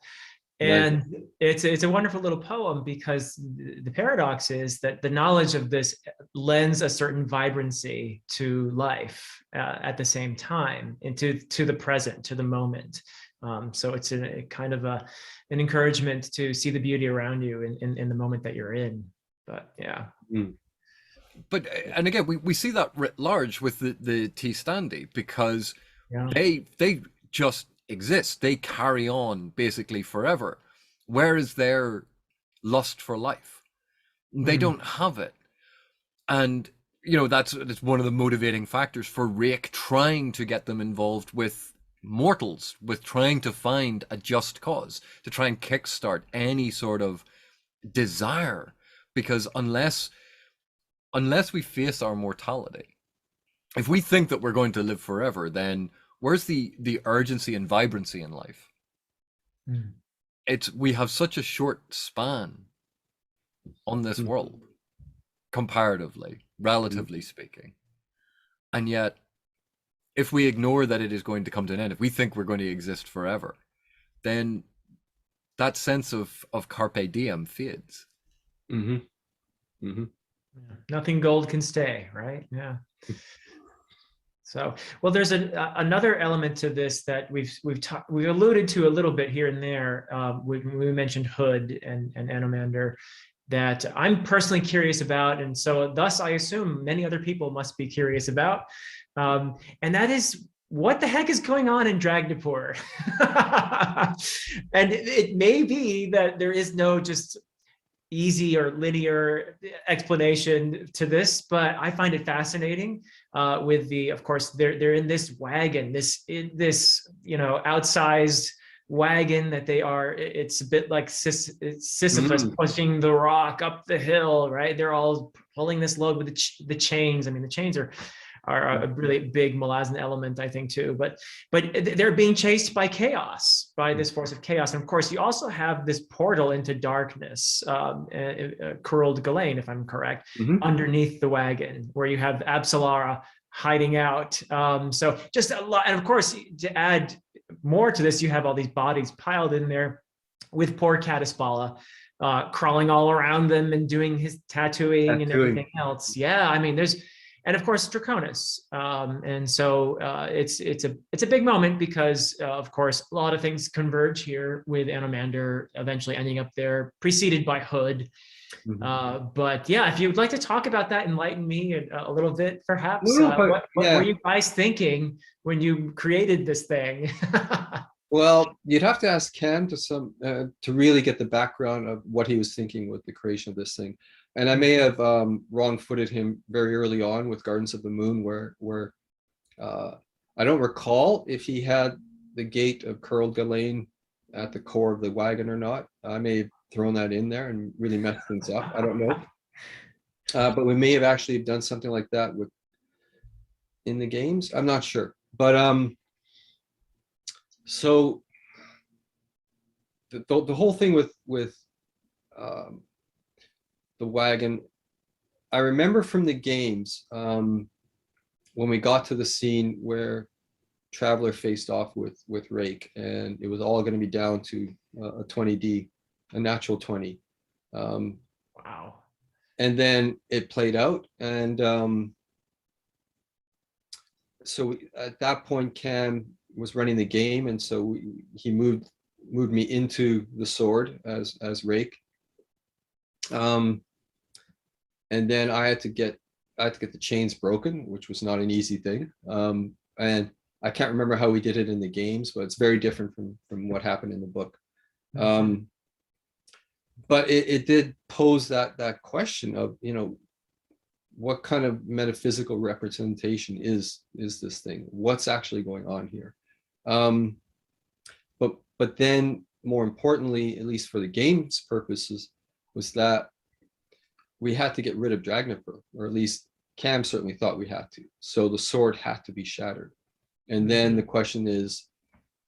And right. It's a wonderful little poem, because the paradox is that the knowledge of this lends a certain vibrancy to life at the same time, and to the present, to the moment. So it's a kind of an encouragement to see the beauty around you in the moment that you're in. But yeah. But and again, we see that writ large with the T Standy, because they just exist. They carry on basically forever. Where is their lust for life? They don't have it. And you know, that's one of the motivating factors for Rake trying to get them involved with mortals, with trying to find a just cause, to try and kickstart any sort of desire. Because unless we face our mortality, if we think that we're going to live forever, then where's the urgency and vibrancy in life? We have such a short span on this world, comparatively, relatively speaking. And yet, if we ignore that it is going to come to an end, if we think we're going to exist forever, then that sense of carpe diem fades. Nothing gold can stay, right? Yeah. So, well, there's another element to this that we've alluded to a little bit here and there. We mentioned Hood and Anomander, that I'm personally curious about, and so thus I assume many other people must be curious about, and that is, what the heck is going on in Dragnipur? And it may be that there is no just easy or linear explanation to this, but I find it fascinating. With of course, they're in this wagon, this outsized wagon that they are. It's a bit like Sisyphus pushing the rock up the hill, right? They're all pulling this load with the chains. I mean, the chains are a really big Malazan element, I think, too. But they're being chased by chaos, by this force of chaos. And of course, you also have this portal into darkness, Curled Ghislaine, if I'm correct, underneath the wagon, where you have Absalara hiding out. So just a lot. And of course, to add more to this, you have all these bodies piled in there with poor Katispala crawling all around them and doing his tattooing and everything else. Yeah, I mean, and of course Draconis, and so it's a big moment, because of course a lot of things converge here, with Anomander eventually ending up there, preceded by Hood. But yeah, if you'd like to talk about that, enlighten me a little bit, perhaps. What were you guys thinking when you created this thing? Well, you'd have to ask Cam to really get the background of what he was thinking with the creation of this thing. And I may have wrong-footed him very early on with Gardens of the Moon, where I don't recall if he had the gate of Curled Ghislaine at the core of the wagon or not. I may have thrown that in there and really messed things up. I don't know. But we may have actually done something like that in the games. I'm not sure. But so the whole thing with the wagon, I remember from the games, when we got to the scene where Traveler faced off with Rake, and it was all going to be down to a 20D, a natural 20. Wow. And then it played out, and so at that point Cam was running the game, and so he moved moved me into the sword as Rake. And then I had to get the chains broken, which was not an easy thing. And I can't remember how we did it in the games, but it's very different from what happened in the book. But it did pose that question of, what kind of metaphysical representation is this thing? What's actually going on here? But then more importantly, at least for the game's purposes, was that we had to get rid of Dragnipur, or at least Cam certainly thought we had to. So the sword had to be shattered. And then the question is,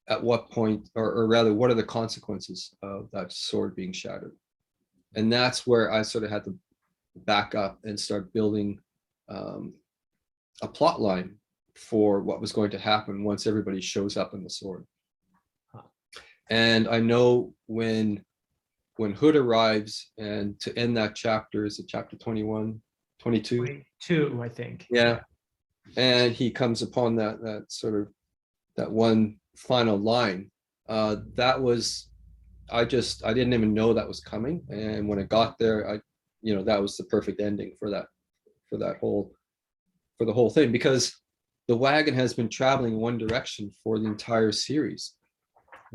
at what point, or rather, what are the consequences of that sword being shattered? And that's where I sort of had to back up and start building a plot line for what was going to happen once everybody shows up in the sword. And I know when Hood arrives, and to end that chapter, is it chapter 21, 22? 22, I think. Yeah. And he comes upon that sort of that one final line. That was, I didn't even know that was coming. And when it got there, that was the perfect ending for the whole thing, because the wagon has been traveling in one direction for the entire series.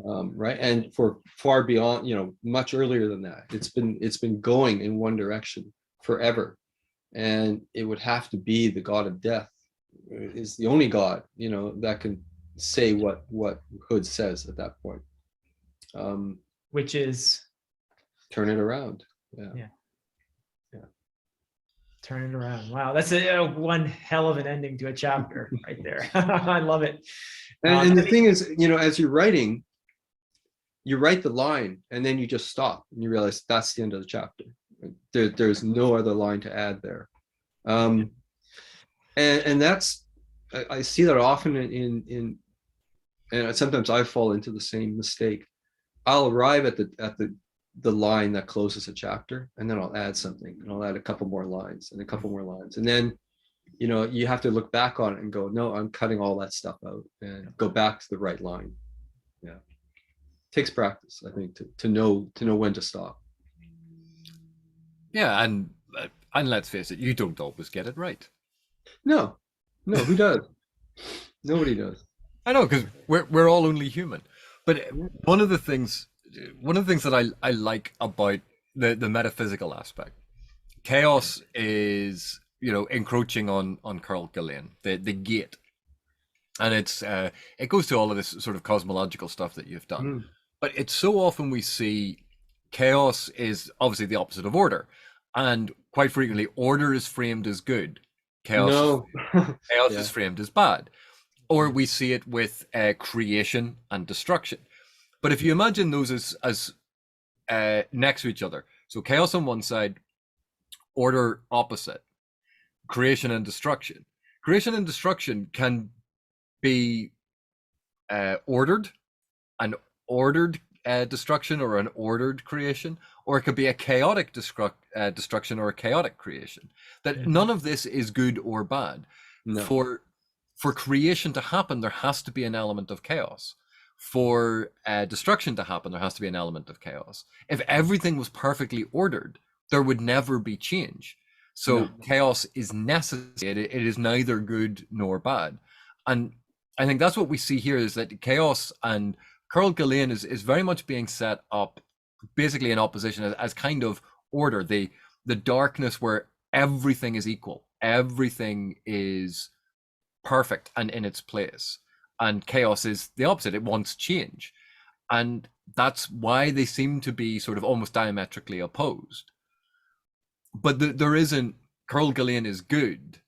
Right, and for far beyond, much earlier than that, it's been going in one direction forever, and it would have to be the god of death is the only god that can say what Hood says at that point, which is turn it around. Yeah. Turn it around. Wow, that's one hell of an ending to a chapter right there. I love it. And the thing is, as you're writing, you write the line and then you just stop and you realize that's the end of the chapter. There's no other line to add there. And that's, I see that often in and sometimes I fall into the same mistake. I'll arrive at the line that closes a chapter, and then I'll add something, and I'll add a couple more lines and a couple more lines. And then, you have to look back on it and go, no, I'm cutting all that stuff out and go back to the right line. Yeah. Takes practice, I think, to know when to stop. Yeah, and let's face it, you don't always get it right. No, who does? Nobody does. I know, because we're all only human. But one of the things that I like about the metaphysical aspect, chaos is encroaching on Carl Gillian, the gate, and it goes to all of this sort of cosmological stuff that you've done. But it's so often we see chaos is obviously the opposite of order. And quite frequently, order is framed as good. Chaos is framed as bad. Or we see it with creation and destruction. But if you imagine those as next to each other, so chaos on one side, order opposite, creation and destruction. Creation and destruction can be ordered, an ordered destruction or an ordered creation, or it could be a chaotic destruction or a chaotic creation. That none of this is good or bad. No. For creation to happen, there has to be an element of chaos. For destruction to happen, there has to be an element of chaos. If everything was perfectly ordered, there would never be change. So chaos is necessary. It is neither good nor bad. And I think that's what we see here, is that chaos and Carl Gillian is very much being set up basically in opposition as kind of order, the darkness where everything is equal, everything is perfect and in its place, and chaos is the opposite. It wants change, and that's why they seem to be sort of almost diametrically opposed. But there isn't, Carl Gillian is good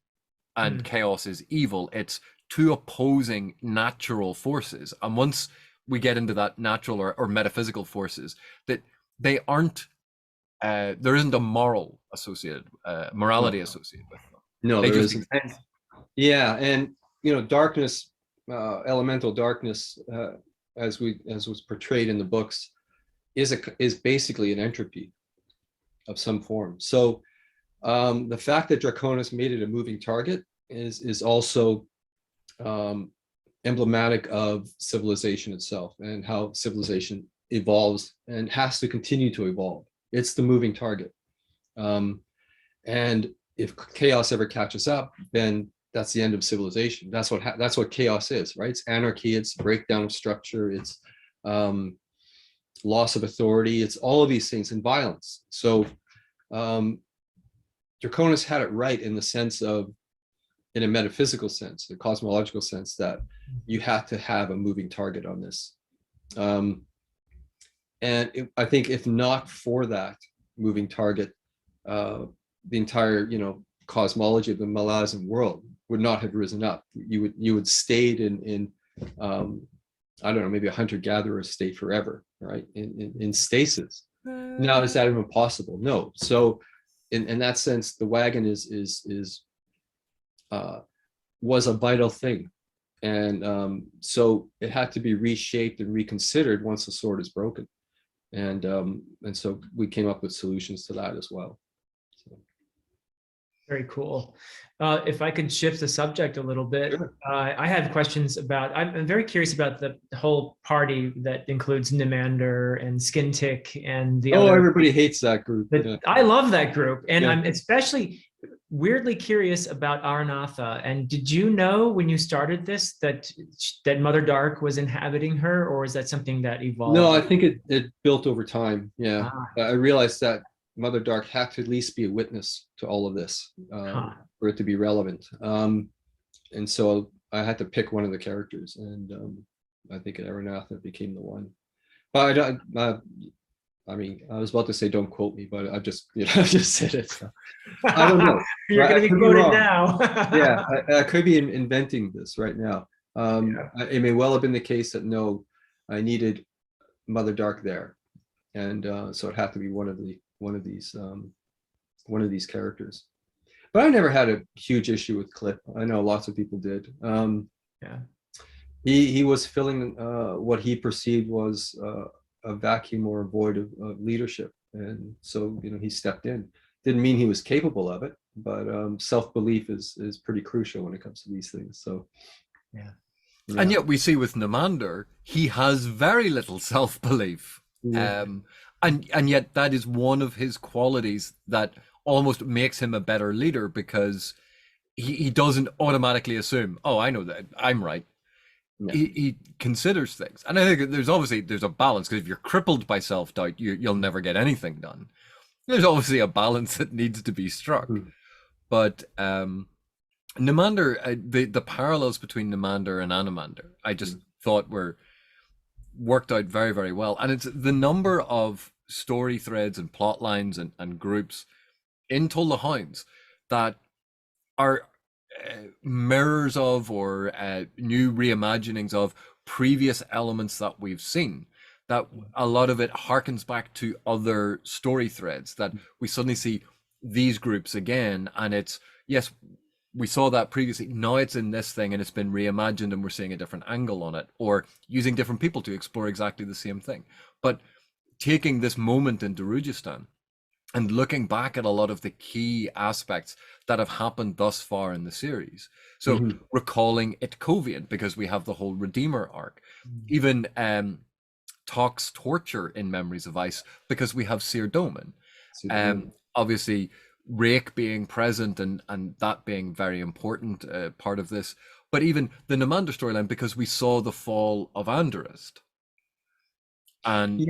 and chaos is evil. It's two opposing natural forces, and once we get into that natural or metaphysical forces, that they aren't, there isn't a morality associated with them. No, there isn't. Yeah, and darkness, elemental darkness, as was portrayed in the books, is basically an entropy of some form. So the fact that Draconis made it a moving target is also emblematic of civilization itself and how civilization evolves and has to continue to evolve. It's the moving target. And if chaos ever catches up, then that's the end of civilization. That's what chaos is, right? It's anarchy, it's breakdown of structure, it's loss of authority, it's all of these things, and violence. So Draconis had it right in the sense of, in a metaphysical sense, a cosmological sense, that you have to have a moving target on this. I think if not for that moving target, the entire, cosmology of the Malazan world would not have risen up. You would stayed in I don't know, maybe a hunter-gatherer state forever, right? In stasis. Now, is that even possible? No. So in that sense, the wagon was a vital thing. And so it had to be reshaped and reconsidered once the sword is broken. And so we came up with solutions to that as well. So. Very cool. If I could shift the subject a little bit, Sure. I have questions about, I'm very curious about the whole party that includes Nimander and Skintick and the other. Everybody hates that group. Yeah. I love that group. And Yeah. I'm especially weirdly curious about Aranatha. And did you know when you started this that Mother Dark was inhabiting her, or is that something that evolved? No, I think it built over time. Yeah. Ah. I realized that Mother Dark had to at least be a witness to all of this for it to be relevant. And so I had to pick one of the characters, and I think Aranatha became the one. But I mean, I was about to say, don't quote me, but I've just said it. So. I don't know. You're going to be quoted now. Yeah, I could be inventing this right now. It may well have been the case that no, I needed Mother Dark there, and so it had to be one of these characters. But I never had a huge issue with Clip. I know lots of people did. Yeah. He was filling what he perceived was a vacuum or a void of leadership, and so he stepped in. Didn't mean he was capable of it, but self-belief is pretty crucial when it comes to these things. So yeah. And yet we see with Nimander, he has very little self-belief. Yeah. And yet that is one of his qualities that almost makes him a better leader, because he doesn't automatically assume, oh, I know that I'm right. Yeah. He considers things. And I think there's a balance, because if you're crippled by self-doubt, you'll never get anything done. There's obviously a balance that needs to be struck. But Nimander, the parallels between Nimander and Animander, I just thought worked out very, very well. And it's the number of story threads and plot lines and groups in Toll the Hounds that are mirrors of or new reimaginings of previous elements that we've seen. That a lot of it harkens back to other story threads, that we suddenly see these groups again, and it's, yes, we saw that previously, now it's in this thing and it's been reimagined and we're seeing a different angle on it, or using different people to explore exactly the same thing. But taking this moment in Darujistan and looking back at a lot of the key aspects that have happened thus far in the series. So recalling Itkovian, because we have the whole Redeemer arc. Even Talk's torture in Memories of Ice, because we have Seer Doman. Obviously, Rake being present and that being very important part of this. But even the Nimander storyline, because we saw the fall of Andarist. And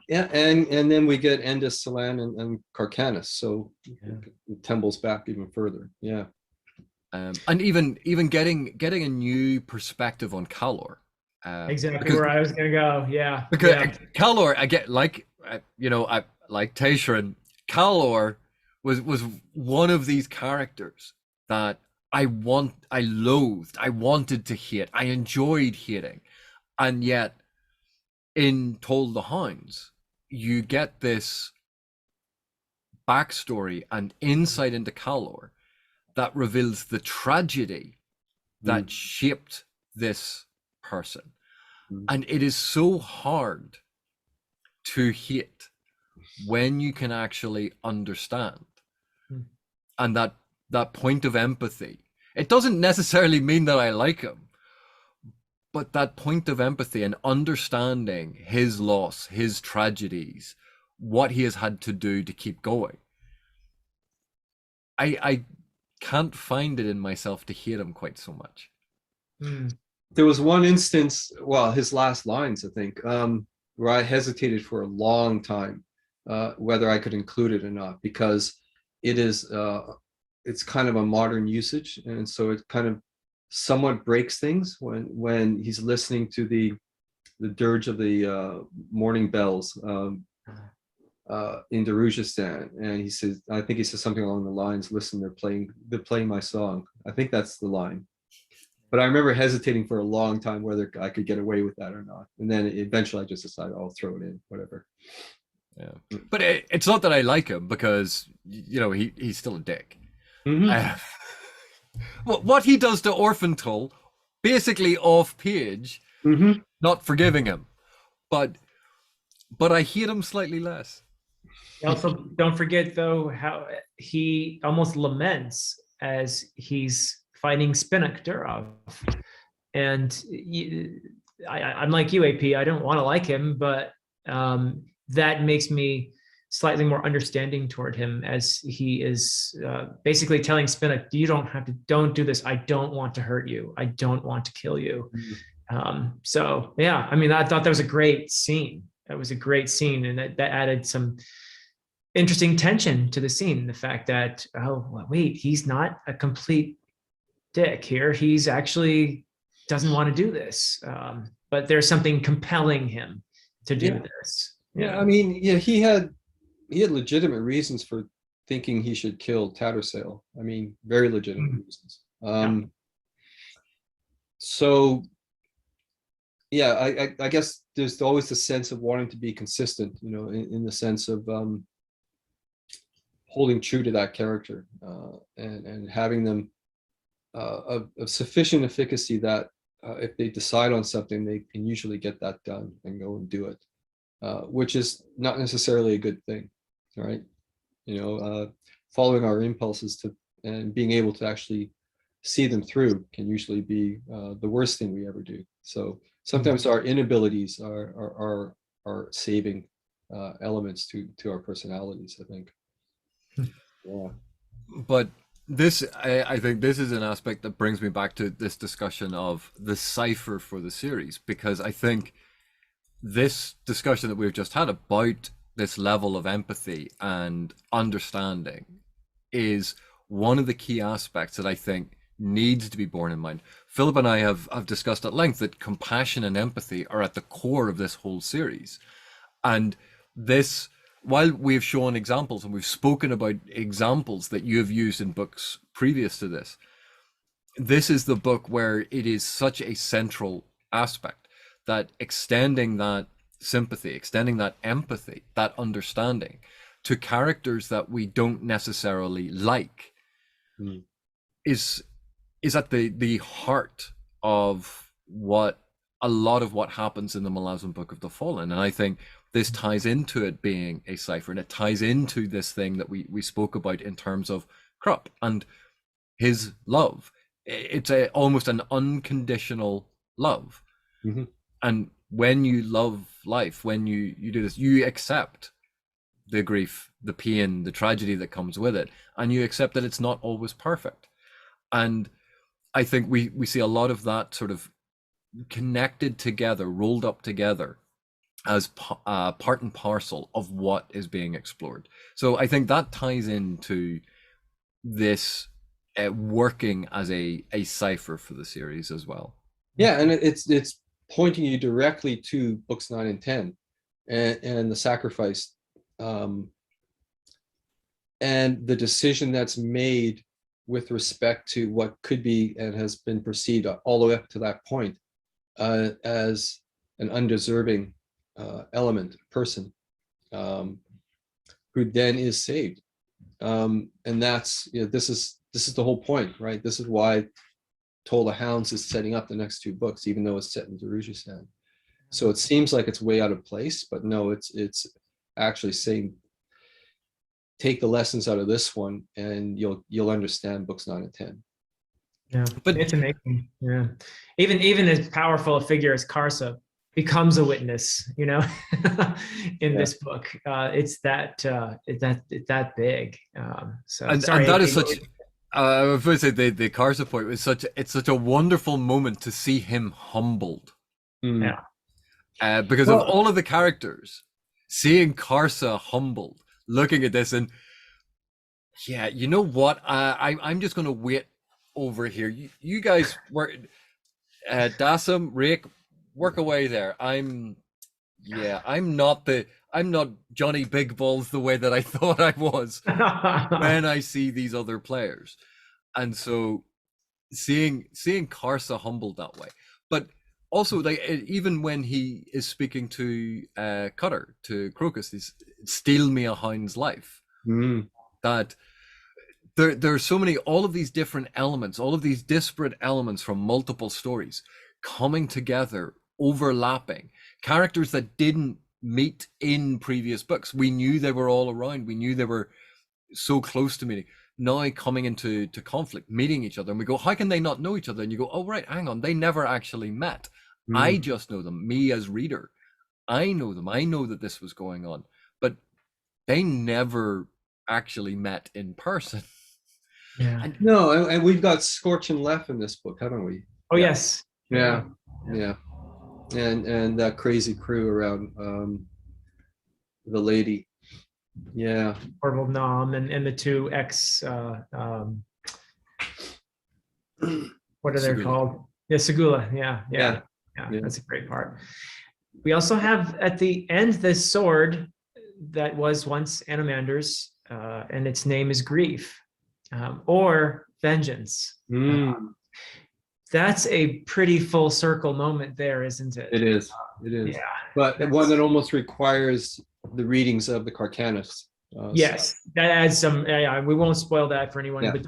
and then we get Endis Salan and Carcanus, so it tumbles back even further. And even getting a new perspective on Kalor. Exactly where I was gonna go. Because Kalor, I get like I like Taisharin. Kalor was one of these characters that I loathed, I wanted to hate, I enjoyed hating, and yet in Toll the Hounds, you get this backstory and insight into Kalor that reveals the tragedy that shaped this person. And it is so hard to hate when you can actually understand. And that point of empathy. It doesn't necessarily mean that I like him, but that point of empathy and understanding his loss, his tragedies, what he has had to do to keep going. I can't find it in myself to hate him quite so much. Mm. There was one instance, well, his last lines, I think, where I hesitated for a long time whether I could include it or not, because it is it's kind of a modern usage, and so it kind of somewhat breaks things when he's listening to the dirge of the morning bells in Darujistan, and he says, I think he says something along the lines, "Listen, they're playing my song." I think that's the line. But I remember hesitating for a long time whether I could get away with that or not, and then eventually I just decided I'll throw it in, whatever. Yeah, but it's not that I like him, because he's still a dick. Mm-hmm. What he does to Orphan Toll, basically off page, Mm-hmm. not forgiving him, but I hate him slightly less. Also, don't forget though how he almost laments as he's fighting Spinach Durov, and I'm like you, AP. I don't want to like him, but that makes me slightly more understanding toward him, as he is basically telling Spinach, "You don't do this. I don't want to hurt you. I don't want to kill you." So yeah, I mean, I thought that was a great scene. That was a great scene, and that added some interesting tension to the scene. The fact that, oh wait, he's not a complete dick here. He's actually doesn't want to do this, but there's something compelling him to do this. Yeah, I mean, yeah, he had legitimate reasons for thinking he should kill Tattersail. I mean, very legitimate reasons. So yeah, I guess there's always the sense of wanting to be consistent, in the sense of holding true to that character, and having them of sufficient efficacy that if they decide on something, they can usually get that done and go and do it, which is not necessarily a good thing, right? Following our impulses and being able to actually see them through can usually be the worst thing we ever do. So sometimes our inabilities are saving elements to our personalities, I think. Yeah. But I think this is an aspect that brings me back to this discussion of the cipher for the series, because I think this discussion that we've just had about this level of empathy and understanding is one of the key aspects that I think needs to be borne in mind. Philip and I have discussed at length that compassion and empathy are at the core of this whole series. And this, while we've shown examples and we've spoken about examples that you have used in books previous to this, this is the book where it is such a central aspect that extending that sympathy, extending that empathy, that understanding to characters that we don't necessarily like is at the heart of a lot of what happens in the Malazan Book of the Fallen. And I think this ties into it being a cipher, and it ties into this thing that we spoke about in terms of Krupp and his love. It's almost an unconditional love. Mm-hmm. And when you love life, when you do this, you accept the grief, the pain, the tragedy that comes with it, and you accept that it's not always perfect. And I think we see a lot of that sort of connected together, rolled up together as part and parcel of what is being explored. So I think that ties into this working as a cipher for the series as well. Yeah, and it's pointing you directly to books 9 and 10 and the sacrifice, and the decision that's made with respect to what could be and has been perceived all the way up to that point as an undeserving person, who then is saved. And that's, this is the whole point, right? This is why Toll the Hounds is setting up the next 2 books, even though it's set in Darujistan. So it seems like it's way out of place, but no, it's actually saying, take the lessons out of this one and you'll understand books 9 and 10. Yeah, But it's amazing. Yeah, even as powerful a figure as Karsa becomes a witness, in Yeah. this book. It's that big. So and sorry, that is AP, such. I was going to say the Karsa point was it's such a wonderful moment to see him humbled, Mm. because of Well, all of the characters, seeing Karsa humbled, looking at this, and yeah, you know what? I'm just going to wait over here. You guys work, Dassam, Rick, work away there. I'm not Johnny Big Balls the way that I thought I was when I see these other players, and so seeing Karsa humbled that way, but also like even when he is speaking to Cutter, to Crocus, he's steal me a hound's life. Mm. That there's so many, all of these different elements, all of these disparate elements from multiple stories coming together, overlapping, characters that didn't meet in previous books. We knew they were all around, we knew they were so close to meeting, now coming into conflict, meeting each other, and we go, how can they not know each other? And you go, oh right, hang on, they never actually met. I just know them, me as reader, I know them, I know that this was going on, but they never actually met in person. yeah. And No, and we've got Scorch and Left in this book, haven't we? Oh Yeah. yes. Yeah, yeah, and that crazy crew around the lady. Yeah, Orville Nom and the two ex. What are they Segula. called? Yeah, Segula. Yeah. Yeah. That's a great part. We also have at the end this sword that was once Anomander's, and its name is Grief, or Vengeance. Mm. That's a pretty full circle moment there, isn't it? It is. It is. Yeah. But one that almost requires the readings of the Carcanus. Yes, that adds some. Yeah, we won't spoil that for anyone, Yeah. but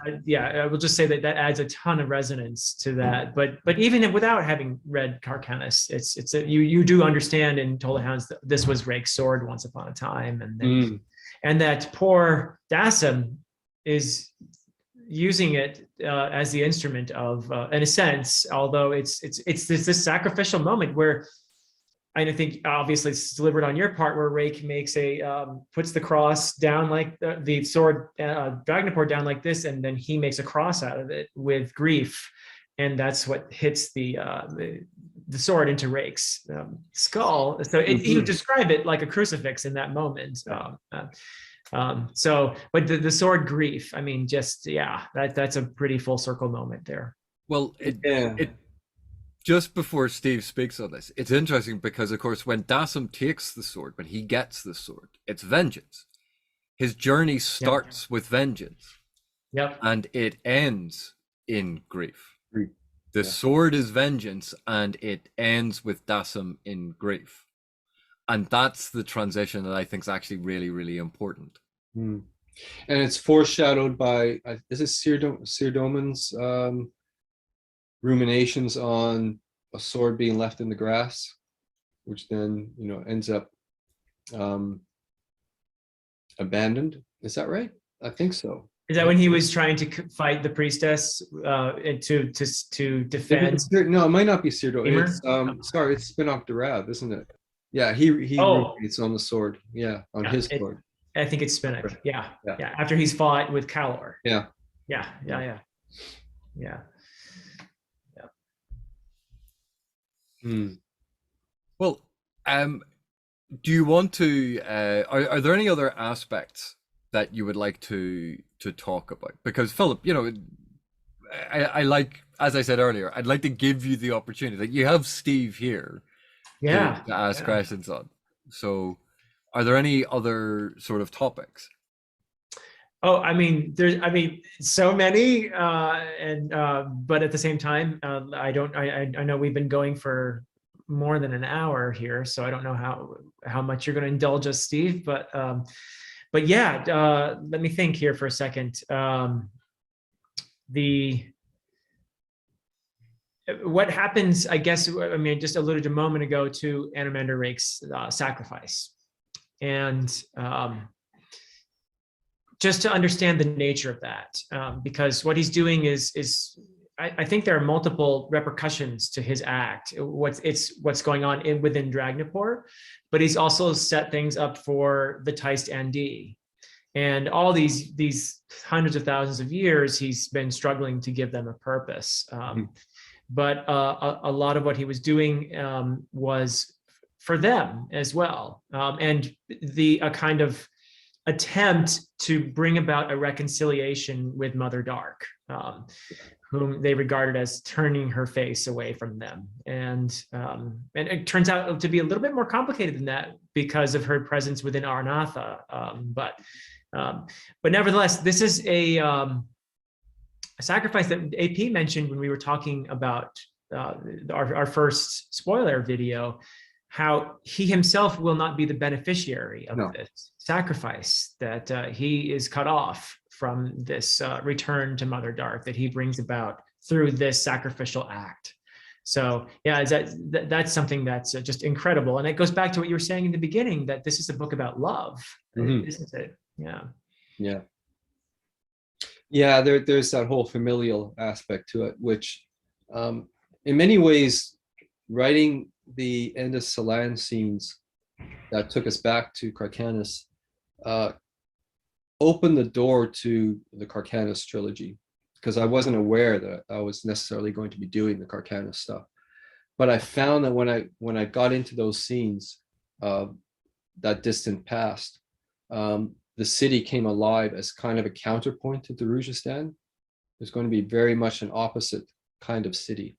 I will just say that adds a ton of resonance to that. But even without having read Carcanus, you do understand in Toll the Hounds that this was Rake's sword once upon a time, and that poor Dassam is using it as the instrument of, in a sense, although it's this sacrificial moment where. I think obviously it's deliberate on your part, where Rake makes puts the cross down like the sword, Dragnaport down like this, and then he makes a cross out of it with Grief, and that's what hits the sword into Rake's skull. So you describe it like a crucifix in that moment. But the sword Grief, I mean, just that's a pretty full circle moment there. well, it just before Steve speaks on this, it's interesting because, of course, when Dassam takes the sword, when he gets the sword, it's vengeance. His journey starts with vengeance. Yep. And it ends in grief. Grief. The sword is vengeance, and it ends with Dassam in grief. And that's the transition that I think is actually really, really important. And it's foreshadowed by, is it Sir Doman's ruminations on a sword being left in the grass, which then ends up abandoned. Is that right? I think so. Is that when he was trying to fight the priestess to defend? No, it might not be Sir Doman. It's sorry, it's Spinock Durab, isn't it? Yeah, he ruminates on the sword. Yeah, on his sword. I think it's Spinock. Yeah. After he's fought with Calor. Yeah. Well, do you want to? Are there any other aspects that you would like to talk about? Because Philip, I like, as I said earlier, I'd like to give you the opportunity that you have Steve here to ask questions on. So, are there any other sort of topics? Oh, I mean, so many, but at the same time, I know we've been going for more than an hour here, so I don't know how much you're going to indulge us, Steve. But yeah, let me think here for a second. What happens? I guess I mean, just alluded a moment ago to Anomander Rake's sacrifice, and just to understand the nature of that, because what he's doing is I think there are multiple repercussions to his act. What's going on within Dragnapur, but he's also set things up for the Teist ND. And all these hundreds of thousands of years, he's been struggling to give them a purpose. But a lot of what he was doing was for them as well. And a kind of attempt to bring about a reconciliation with Mother Dark, whom they regarded as turning her face away from them. And it turns out to be a little bit more complicated than that because of her presence within Arnatha. But nevertheless, this is a sacrifice that AP mentioned when we were talking about our first spoiler video, how he himself will not be the beneficiary of this sacrifice, that he is cut off from this return to Mother Dark that he brings about through this sacrificial act. So yeah, that's something that's just incredible. And it goes back to what you were saying in the beginning, that this is a book about love, isn't it? Yeah. Yeah. Yeah, there's that whole familial aspect to it, which in many ways, writing the end of Salan scenes that took us back to Carcanus opened the door to the Carcanus trilogy, because I wasn't aware that I was necessarily going to be doing the Carcanus stuff. But I found that when I got into those scenes, that distant past, the city came alive as kind of a counterpoint to Darujhistan. There's going to be very much an opposite kind of city.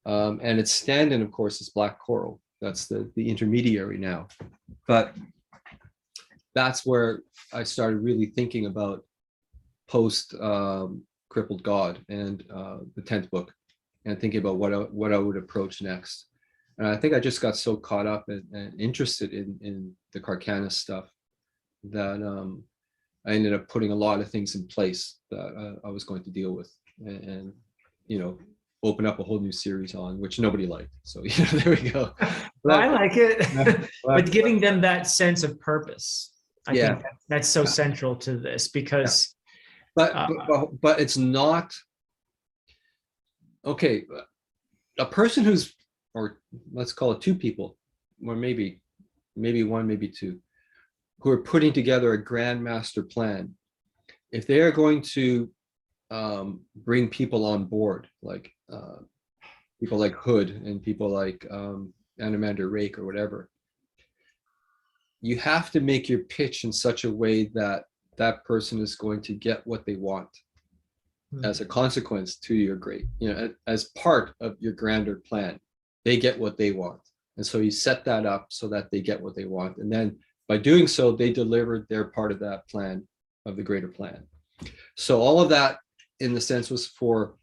And its stand-in, of course, is Black Coral. That's the intermediary now. But that's where I started really thinking about post Crippled God and the 10th book, and thinking about what I would approach next. And I think I just got so caught up and interested in the Carcanus stuff that I ended up putting a lot of things in place that I was going to deal with, and you know, open up a whole new series on, which nobody liked. So there we go. Well, I like it, but giving them that sense of purpose, I think that's so central to this, because. But it's not okay. A person who's, or let's call it two people, or maybe one, maybe two, who are putting together a grand master plan, if they are going to bring people on board, like people like Hood and people like Animander Rake or whatever, you have to make your pitch in such a way that that person is going to get what they want as a consequence to your great, you know, as part of your grander plan. They get what they want. And so you set that up so that they get what they want. And then by doing so, they delivered their part of that plan, of the greater plan. So all of that, in the sense, was for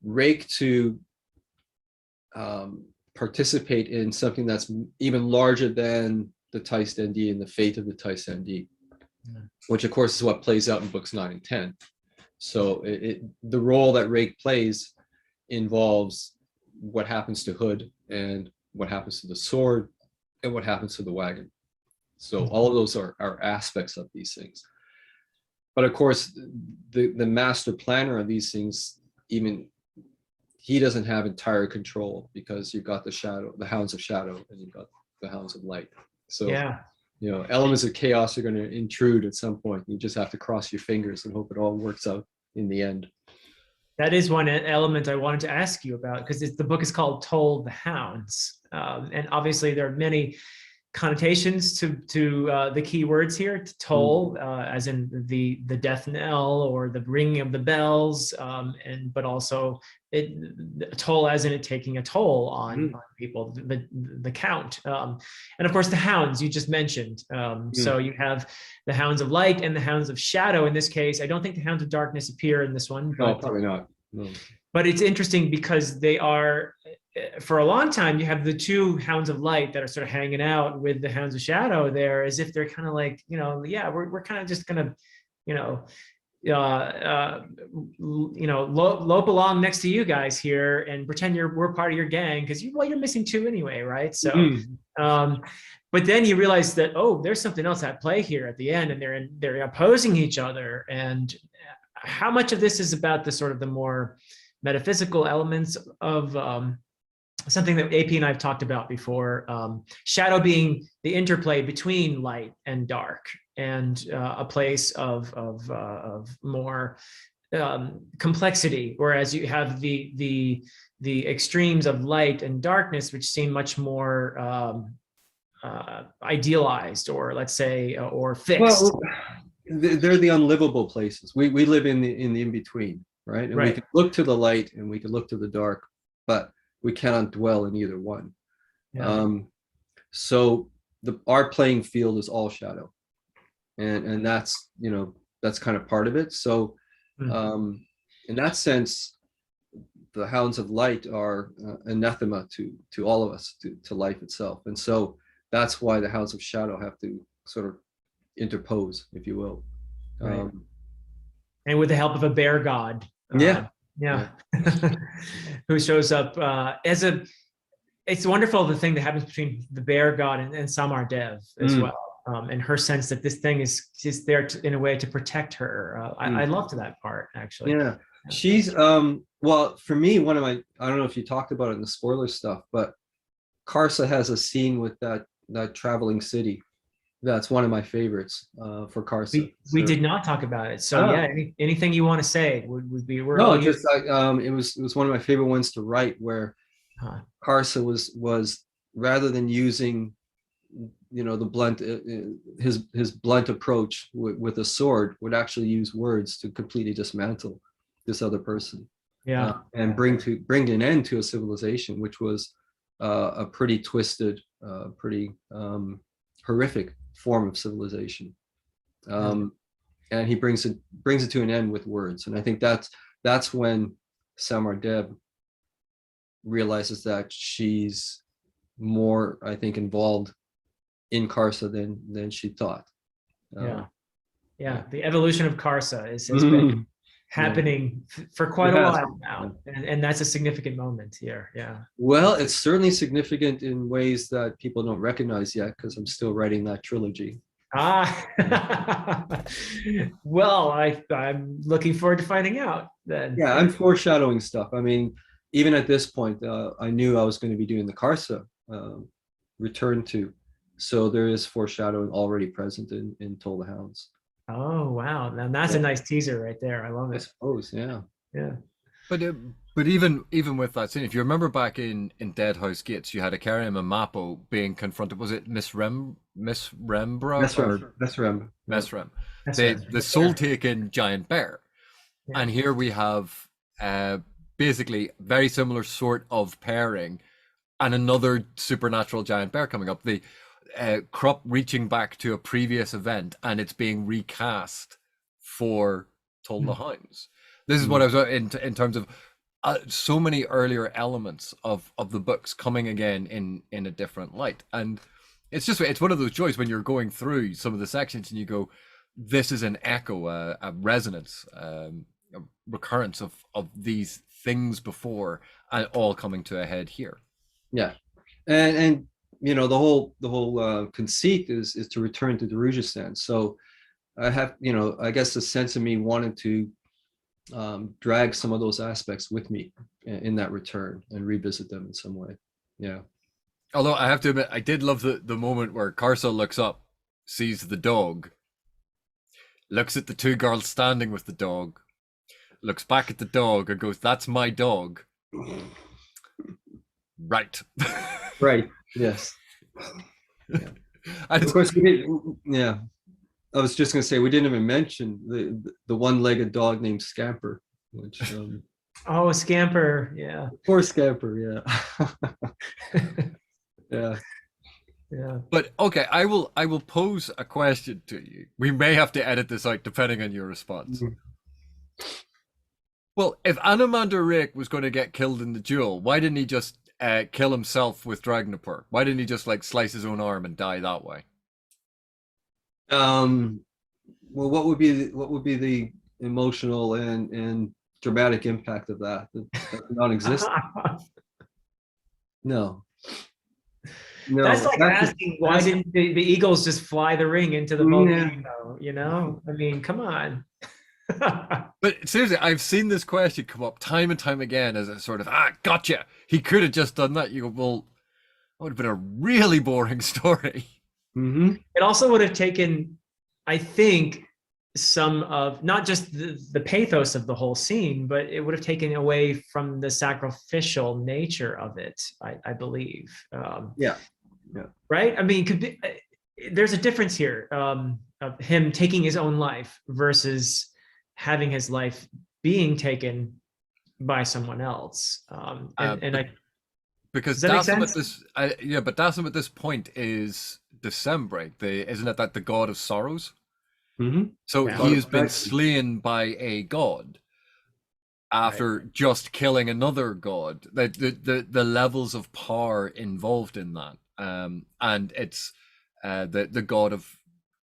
Rake to participate in something that's even larger than the Teist ND and the fate of the Teist ND, which of course is what plays out in books 9 and 10. So the role that Rake plays involves what happens to Hood, and what happens to the sword, and what happens to the wagon. So all of those are aspects of these things. But of course, the master planner of these things, even he doesn't have entire control, because you've got the Hounds of Shadow, and you've got the Hounds of Light. So you know, elements of chaos are going to intrude at some point. You just have to cross your fingers and hope it all works out in the end. That is one element I wanted to ask you about, because the book is called Toll the Hounds. And obviously there are many connotations to the key words here, to toll, as in the death knell or the ringing of the bells, but also toll as in it taking a toll on people, the count, and of course the hounds you just mentioned. So you have the Hounds of Light and the Hounds of Shadow. In this case, I don't think the Hounds of Darkness appear in this one. No, probably not. No. But it's interesting because they are, for a long time, you have the two Hounds of Light that are sort of hanging out with the Hounds of Shadow there, as if they're kind of like, you know, yeah, we're kind of just gonna, you know, lope along next to you guys here and pretend we're part of your gang, because you're missing two anyway, right? So, but then you realize that, oh, there's something else at play here at the end, and they're opposing each other. And how much of this is about the sort of the more metaphysical elements of something that AP and I've talked about before, shadow being the interplay between light and dark, and a place of more complexity, whereas you have the extremes of light and darkness, which seem much more idealized, or let's say, or fixed. Well, they're the unlivable places. We live in the in between, right? And we can look to the light and we can look to the dark, but we cannot dwell in either one. Yeah. So our playing field is all shadow, and that's, you know, that's kind of part of it. So in that sense, the Hounds of Light are anathema to all of us, to life itself, and so that's why the Hounds of Shadow have to sort of interpose, if you will. Right. And with the help of a bear god. Yeah. Who shows up as a, it's wonderful, the thing that happens between the bear god and Samar Dev as well. And her sense that this thing is there in a way to protect her. I loved that part, actually. Yeah. She's, well, for me, one of my, I don't know if you talked about it in the spoiler stuff, but Karsa has a scene with that traveling city. That's one of my favorites for Karsa. We did not talk about it. So yeah, anything you want to say would be, just like, it was one of my favorite ones to write, where Karsa was rather than using, you know, the blunt, his blunt approach with a sword, would actually use words to completely dismantle this other person. And bring an end to a civilization which was a pretty twisted, pretty horrific form of civilization. And he brings it to an end with words. And I think that's when Samar Deb realizes that she's more, I think, involved in Karsa than she thought. The evolution of Karsa has been happening for quite a while now, and that's a significant moment here. Well, it's certainly significant in ways that people don't recognize yet, because I'm still writing that trilogy. Well, I'm looking forward to finding out then. Yeah, I'm foreshadowing stuff. I mean, even at this point, I knew I was going to be doing the Karsa return to, so there is foreshadowing already present in Toll the Hounds. Oh wow, now that's a nice teaser right there. I love it. I suppose, yeah. But even with that scene, if you remember back in Dead House Gates, you had Akarium and Mappo being confronted. Was it Miss Rembra? Mesrem. The soul-taken giant bear. And here we have basically very similar sort of pairing, and another supernatural giant bear coming up. The Krupp reaching back to a previous event, and it's being recast for Toll the Hounds. This is what I was in terms of so many earlier elements of the books coming again in a different light. And it's one of those joys when you're going through some of the sections and you go, this is an echo, a resonance, a recurrence of these things before, and all coming to a head here. Yeah. And you know, the whole conceit is to return to Darujhistan. So I have, you know, I guess the sense of me wanted to drag some of those aspects with me in that return and revisit them in some way. Yeah. Although I have to admit, I did love the moment where Karsa looks up, sees the dog, looks at the two girls standing with the dog, looks back at the dog and goes, "That's my dog." Right. Right. Yes. Yeah. Of course, we did. Yeah. I was just going to say, we didn't even mention the one-legged dog named Scamper, which oh, Scamper, yeah. Poor Scamper, yeah. Yeah. But okay, I will pose a question to you. We may have to edit this out depending on your response. Well, if Anamander Rake was going to get killed in the duel, why didn't he just kill himself with Dragnapur? Why didn't he just like slice his own arm and die that way? Well, what would be the emotional and dramatic impact of that? That's non-existent. No. That's like asking why didn't the Eagles just fly the ring into the volcano? You know, I mean, come on. But seriously, I've seen this question come up time and time again as a sort of, gotcha. He could have just done that. You go, well, that would have been a really boring story. Mm-hmm. It also would have taken, I think, some of not just the pathos of the whole scene, but it would have taken away from the sacrificial nature of it, I believe. Yeah. Right? I mean, there's a difference here of him taking his own life versus having his life being taken by someone else. Because does that make Dasim at sense? this, but Dasim at this point is December, isn't it that the god of sorrows? Mm-hmm. So Yeah. he has been slain by a god after just killing another god. The levels of power involved in that, and it's the god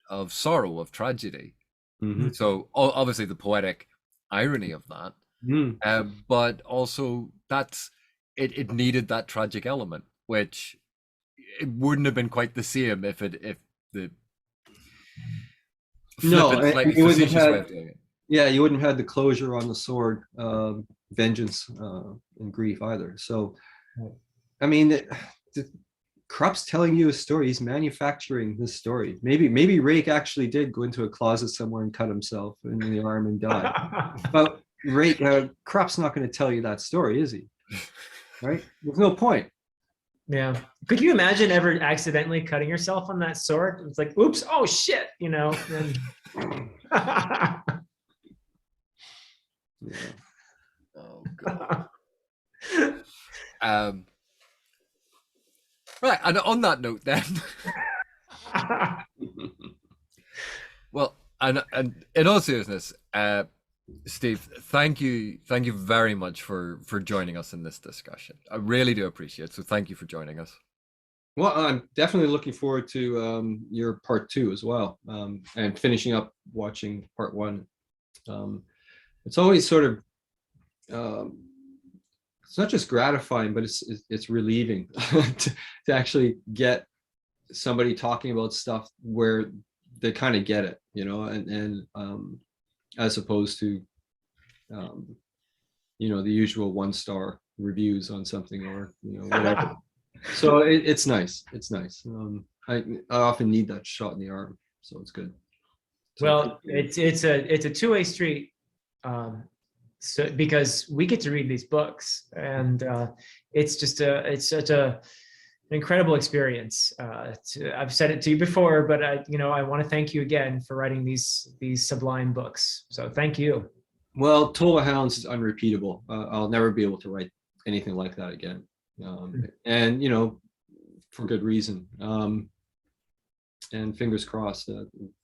of sorrow, of tragedy. Mm-hmm. So obviously the poetic irony of that, but also it needed that tragic element, which it wouldn't have been quite the same if the No, flippant, slightly you wouldn't have facetious way had, of doing it. yeah, you wouldn't have had the closure on the sword, vengeance, and grief either. So, I mean, Krupp's telling you a story. He's manufacturing this story. Maybe Rake actually did go into a closet somewhere and cut himself in the arm and die. But Krupp's not going to tell you that story, is he? Right? There's no point. Yeah. Could you imagine ever accidentally cutting yourself on that sword? It's like, oops, oh shit, you know. Yeah. Oh god. Right, and on that note, then, well, and in all seriousness, Steve, thank you very much for joining us in this discussion. I really do appreciate it. So thank you for joining us. Well, I'm definitely looking forward to your part 2 as well, and finishing up watching part 1. It's always sort of, it's not just gratifying, but it's relieving to actually get somebody talking about stuff where they kind of get it, you know, and as opposed to, you know, the usual 1-star reviews on something, or, you know, whatever. So it's nice. It's nice. I often need that shot in the arm, so it's good. So well, it's a two-way street, so because we get to read these books, and it's just it's such an incredible experience. I've said it to you before, but I want to thank you again for writing these sublime books. So thank you. Well, Toll the Hounds is unrepeatable. I'll never be able to write anything like that again, and you know, for good reason. And fingers crossed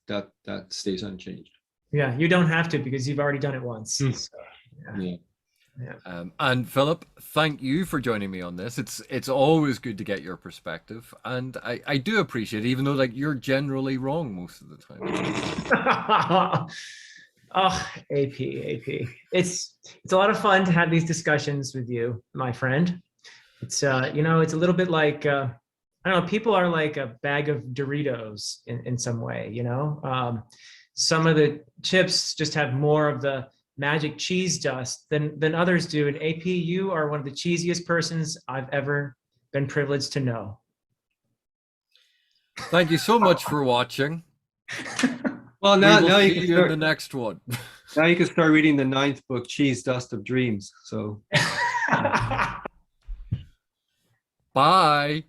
that stays unchanged. Yeah, you don't have to, because you've already done it once. So, Yeah. And Philip, thank you for joining me on this. It's always good to get your perspective, and I do appreciate it, even though like you're generally wrong most of the time. Oh, AP. It's a lot of fun to have these discussions with you, my friend. It's it's a little bit like I don't know, people are like a bag of Doritos in some way, you know. Some of the chips just have more of the magic cheese dust than others do. And AP, you are one of the cheesiest persons I've ever been privileged to know. Thank you so much for watching. Well, now you can see you in start the next one. now you can start reading the 9th book, Cheese Dust of Dreams. So Bye.